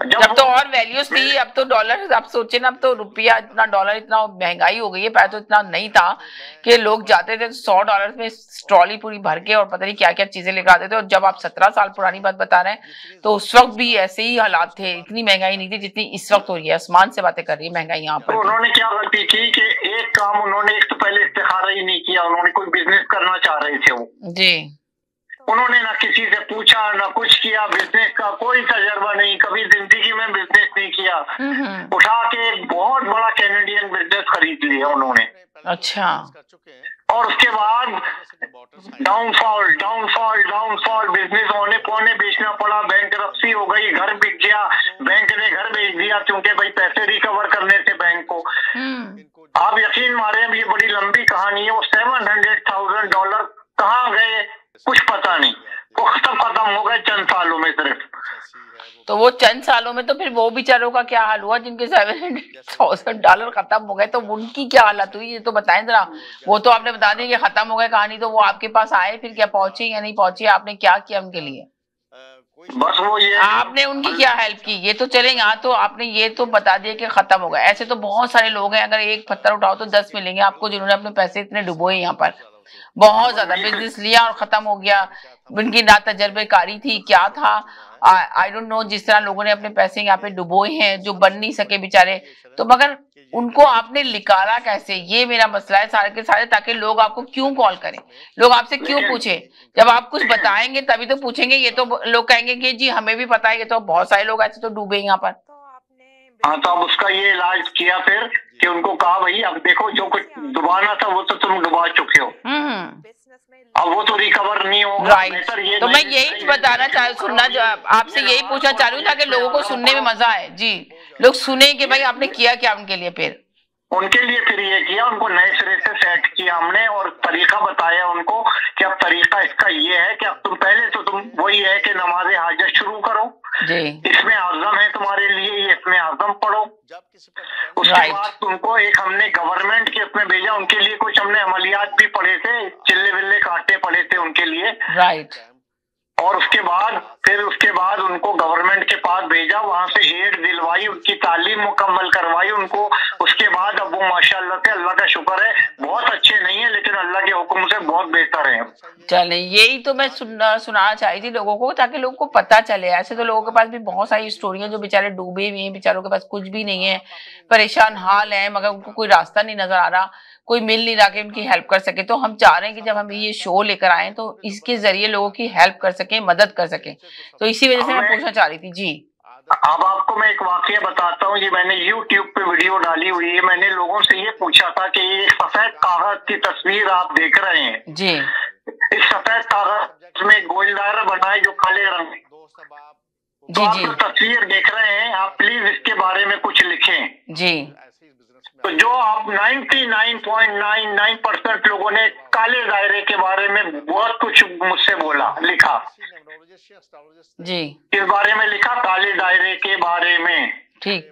जब तो और वैल्यूज थी, अब तो डॉलर, आप सोचे ना, अब तो रुपया इतना, डॉलर इतना महंगाई हो गई है। पहले तो इतना नहीं था कि लोग जाते थे $100 में ट्रॉली पूरी भर के और पता नहीं क्या क्या चीजें लेकर आते थे। और जब आप 17 साल पुरानी बात बता रहे हैं तो उस वक्त भी ऐसे ही हालात थे, इतनी महंगाई नहीं थी जितनी इस वक्त हो रही है। आसमान से बातें कर रही है महंगाई यहाँ पर। तो उन्होंने क्या गलती की कि एक काम उन्होंने, एक तो पहले इस्तिखारा ही नहीं किया, उन्होंने कोई बिजनेस करना चाह रहे थे वो जी, उन्होंने ना किसी से पूछा ना कुछ किया, बिजनेस का कोई तजर्बा नहीं, कभी जिंदगी में बिजनेस नहीं किया, उठा के एक बहुत बड़ा कैनेडियन बिजनेस खरीद लिया उन्होंने। अच्छा, और उसके बाद डाउनफॉल, बिजनेस होने पौने बेचना पड़ा, बैंकरप्सी हो गई, घर बिक गया, बैंक ने घर बेच दिया क्योंकि भाई पैसे रिकवर करने थे बैंक को। आप यकीन मारे, ये बड़ी लंबी कहानी है। वो $700,000 कहाँ गए कुछ पता नहीं, वो खत्म हो गए चंद सालों में सिर्फ। तो वो चंद सालों में तो फिर वो बेचारों का क्या हाल हुआ जिनके $700,000 खत्म हो गए, तो उनकी क्या हालत हुई ये तो बताएं जरा। वो तो आपने बता दी कि खत्म हो गए कहानी, तो वो आपके पास आए फिर क्या पहुंचे या नहीं पहुंचे, आपने क्या किया उनके लिए? बस वो ये आपने उनकी क्या हेल्प की ये तो चले। यहाँ तो आपने ये तो बता दिया कि खत्म हो गया। ऐसे तो बहुत सारे लोग हैं, अगर एक पत्थर उठाओ तो 10 मिलेंगे आपको जिन्होंने अपने पैसे इतने डुबोए यहाँ पर, बहुत ज्यादा बिजनेस लिया और खत्म हो गया। उनकी ना तजर्बेकारी थी क्या था, आई डोंट नो। जिस तरह लोगों ने अपने पैसे यहाँ पे डुबोए हैं जो बन नहीं सके बेचारे, तो मगर उनको आपने निकाला कैसे, ये मेरा मसला है सारे के सारे। ताकि लोग आपको क्यों कॉल करें, लोग आपसे क्यों पूछे, जब आप कुछ बताएंगे तभी तो पूछेंगे। ये तो लोग कहेंगे कि जी हमें भी पता है, ये तो बहुत सारे लोग ऐसे तो डूबे यहाँ पर। हाँ, तो अब उसका ये इलाज किया फिर कि उनको कहा भाई अब देखो जो कुछ डुबाना था वो तो तुम डुबा चुके हो, अब वो तो रिकवर नहीं होगा। राइट, तो मैं यही बताना आपसे यही पूछना चाह रही हूँ ताकि लोगों को सुनने में मजा आए। जी, लोग सुने कि भाई आपने किया क्या उनके लिए। फिर उनके लिए फिर ये किया, उनको नए सिरे से सेट किया हमने और तरीका बताया उनको कि अब तरीका इसका ये है कि अब तुम पहले तो तुम वही है कि नमाज हाजत शुरू करो, इसमें आज़म है तुम्हारे लिए, ये इसमें आज़म पढ़ो। उसके बाद तुमको एक हमने गवर्नमेंट के उसमें भेजा, उनके लिए कुछ हमने अमलियात भी पढ़े थे, चिल्ले विल्ले काटे पड़े थे उनके लिए। राइट, और उसके बाद उनको गवर्नमेंट के पास भेजा, वहां से एड दिलवाई, उनकी तालीम मुकम्मल करवाई उनको। उसके बाद अब वो माशाल्लाह से, अल्लाह का शुक्र है, बहुत अच्छे नहीं है लेकिन अल्लाह के हुक्म से बहुत बेहतर है। चले, यही तो मैं सुनाना चाही थी लोगों को ताकि लोगों को पता चले। ऐसे तो लोगों के पास भी बहुत सारी स्टोरियां जो बेचारे डूबे हुए हैं, बेचारों के पास कुछ भी नहीं है, परेशान हाल है, मगर उनको कोई रास्ता नहीं नजर आ रहा, कोई मिल नहीं रहा कि उनकी हेल्प कर सके। तो हम चाह रहे हैं कि जब हम ये शो लेकर आए तो इसके जरिए लोगों की हेल्प कर सके, मदद कर सके। तो इसी वजह से मैं पूछना चाह रही थी। जी, अब आपको मैं एक वाकया बताता हूँ। ये मैंने YouTube पे वीडियो डाली हुई है। मैंने लोगों से ये पूछा था कि ये सफेद कागज की तस्वीर आप देख रहे हैं जी, इस सफेद कागज में गोल दायरा बना है जो काले रंग में, तो आप जो तस्वीर देख रहे हैं, आप प्लीज इसके बारे में कुछ लिखें। जी, तो जो आप 99.99% लोगों ने काले दायरे के बारे में बहुत कुछ मुझसे बोला, लिखा जी, इस बारे में लिखा, काले दायरे के बारे में। ठीक।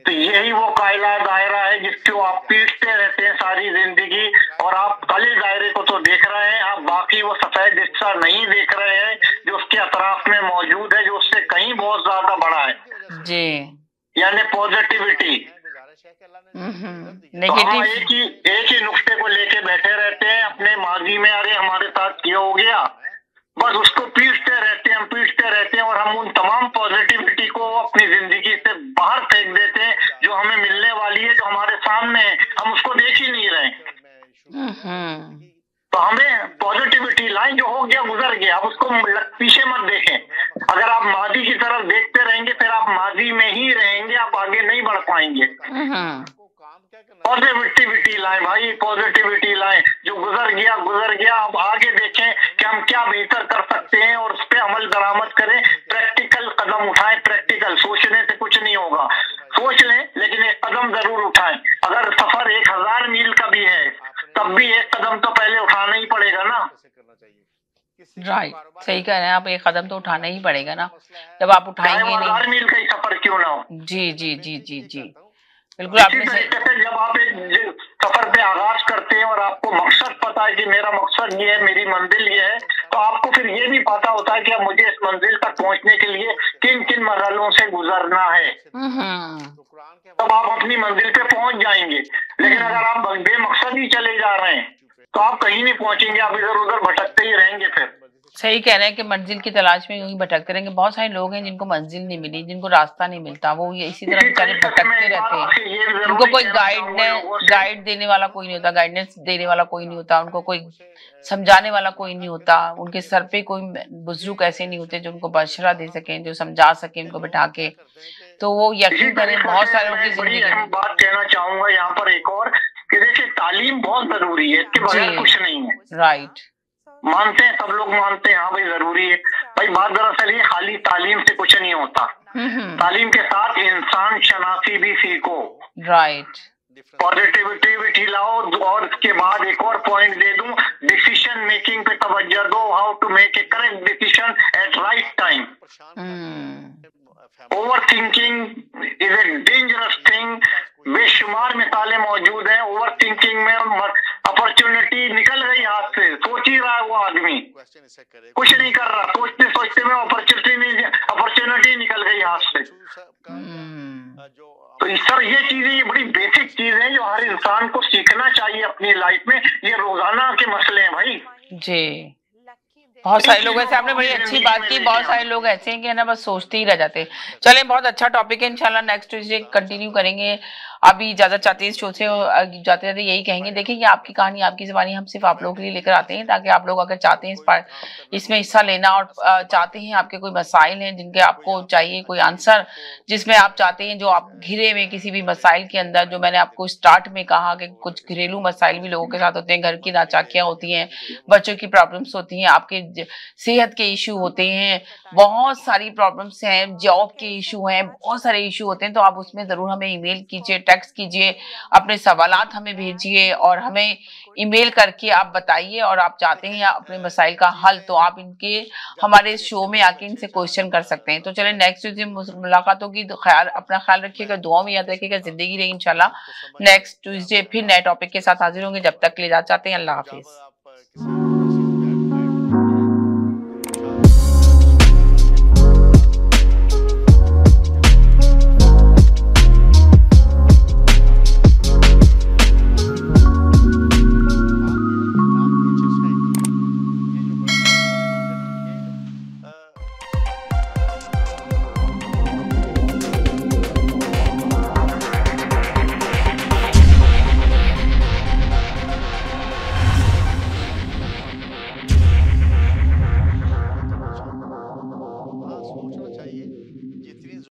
तो यही वो काला दायरा है जिसको आप पीटते रहते हैं सारी जिंदगी, और आप काले दायरे को तो देख रहे हैं, आप बाकी वो सफेद हिस्सा नहीं देख रहे हैं जो उसके अतराफ में मौजूद है, जो उससे कहीं बहुत ज्यादा बड़ा है जी, यानी पॉजिटिविटी। तो हम एक ही नुक्ते को लेके बैठे रहते हैं अपने माजी में, अरे हमारे साथ ये हो गया, बस उसको पीटते रहते हैं, हम पीटते रहते हैं, और हम उन तमाम पॉजिटिविटी को अपनी जिंदगी से बाहर फेंक देते हैं जो हमें मिलने वाली है, जो हमारे सामने है, हम उसको देख ही नहीं रहे। तो हमें पॉजिटिविटी लाइन जो हो गया गुजर गया, अब उसको पीछे मत देखें। अगर आप माजी की तरफ देखते रहेंगे फिर आप माजी में ही रहेंगे, आप आगे नहीं बढ़ पाएंगे। पॉजिटिविटी लाए भाई, पॉजिटिविटी लाए, जो गुजर गया गुजर गया, अब आगे देखें कि हम क्या बेहतर कर सकते हैं और उस पर अमल दरामद करें, प्रैक्टिकल कदम उठाएं। प्रैक्टिकल सोचने से कुछ नहीं होगा, सोच लें लेकिन एक कदम जरूर उठाएं। अगर सफर 1000 मील का भी है तब भी एक कदम तो पहले उठाना ही पड़ेगा ना। राइट, सही कह रहे हैं आप, एक कदम तो उठाना ही पड़ेगा ना, जब आप उठाएंगे नहीं। 1000 मील का ही सफर क्यों ना हो। जी जी जी जी जी, बिल्कुल आपने सही। जब आप एक सफर पे आगाज करते हैं और आपको मकसद पता है कि मेरा मकसद ये है, मेरी मंजिल ये है, तो आपको फिर ये भी पता होता है कि अब मुझे इस मंजिल तक पहुंचने के लिए किन किन मरहलों से गुजरना है, तब आप अपनी मंजिल पे पहुंच जाएंगे। लेकिन अगर आप बेमकसद ही चले जा रहे हैं तो आप कहीं नहीं पहुंचेंगे, आप इधर उधर भटकते ही रहेंगे। फिर सही कह रहे हैं कि मंजिल की तलाश में यूं ही भटकते रहेंगे। बहुत सारे लोग हैं जिनको मंजिल नहीं मिली, जिनको रास्ता नहीं मिलता, वो ये इसी तरह बेचारे भटकते रहते हैं। उनको कोई गाइड देने वाला कोई नहीं होता, गाइडेंस देने वाला कोई नहीं होता, उनको कोई समझाने वाला कोई नहीं होता, उनके सर पे कोई बुजुर्ग ऐसे नहीं होते जो उनको बशरा दे सके, जो समझा सके उनको बैठा के। तो वो यकीन करें बहुत सारे लोगों की जिंदगी में। बात कहना चाहूंगा यहाँ पर एक और, कि देखिए तालीम बहुत जरूरी है, इसके बगैर कुछ नहीं है। राइट, मानते हैं, सब लोग मानते हैं, हाँ भाई जरूरी है। भाई बात दरअसल ये खाली तालीम से कुछ नहीं होता, तालीम के साथ इंसान शनासी भी सीखो। राइट, पॉजिटिविटी लाओ। और इसके बाद एक और पॉइंट दे दूं, डिसीजन मेकिंग पे तवज्जो दो, how to make a correct decision at right time. Over thinking is a dangerous thing, बेशुमार मिसालें मौजूद हैं। ओवर थिंकिंग में अपॉर्चुनिटी निकल गई हाथ से, सोच ही रहा है वो आदमी, कुछ नहीं कर रहा, सोचते सोचते में अपॉर्चुनिटी निकल गई हाथ से। तो इस तरह ये चीजें, ये बड़ी बेसिक चीज है जो हर इंसान को सीखना चाहिए अपनी लाइफ में। ये रोजाना के मसले हैं भाई जी। बहुत सारे लोग ऐसे, आपने बड़ी अच्छी बात की, बहुत सारे लोग ऐसे हैं कि ना बस सोचते ही रह जाते। चलें, बहुत अच्छा टॉपिक है, इंशाल्लाह नेक्स्ट ट्यूसडे कंटिन्यू करेंगे। अभी इजाजत चाहते हैं इस शो से, जाते जाते यही कहेंगे, देखिए ये आपकी कहानी, आपकी ज़बानी हम सिर्फ आप लोगों के लिए लेकर आते हैं, ताकि आप लोग अगर चाहते हैं इसमें हिस्सा लेना और चाहते हैं आपके कोई मसाइल हैं जिनके आपको चाहिए कोई आंसर, जिसमें आप चाहते हैं जो आप घिरे में किसी भी मसाइल के अंदर, जो मैंने आपको स्टार्ट में कहा कि कुछ घरेलू मसाइल भी लोगों के साथ होते हैं, घर की नाचाकियाँ होती हैं, बच्चों की प्रॉब्लम्स होती हैं, आपके सेहत के इशू होते हैं, बहुत सारी प्रॉब्लम्स हैं, जॉब के इशू हैं, बहुत सारे इशू होते हैं। तो आप उसमें ज़रूर हमें ईमेल कीजिए, टेक्स्ट कीजिए, अपने सवालात हमें भेजिए और हमें ईमेल करके आप बताइए। और आप चाहते हैं अपने मसाइल का हल, तो आप इनके हमारे शो में आके इनसे क्वेश्चन कर सकते हैं। तो चलें, नेक्स्ट ट्यूसडे मुलाकात होगी, तो अपना ख्याल रखिएगा, दुआ में याद रखिएगा, जिंदगी रही इंशाल्लाह। नेक्स्ट ट्यूसडे फिर नए टॉपिक के साथ हाजिर होंगे, जब तक के लिए इजाज़त चाहते हैं, अल्लाह हाफिज।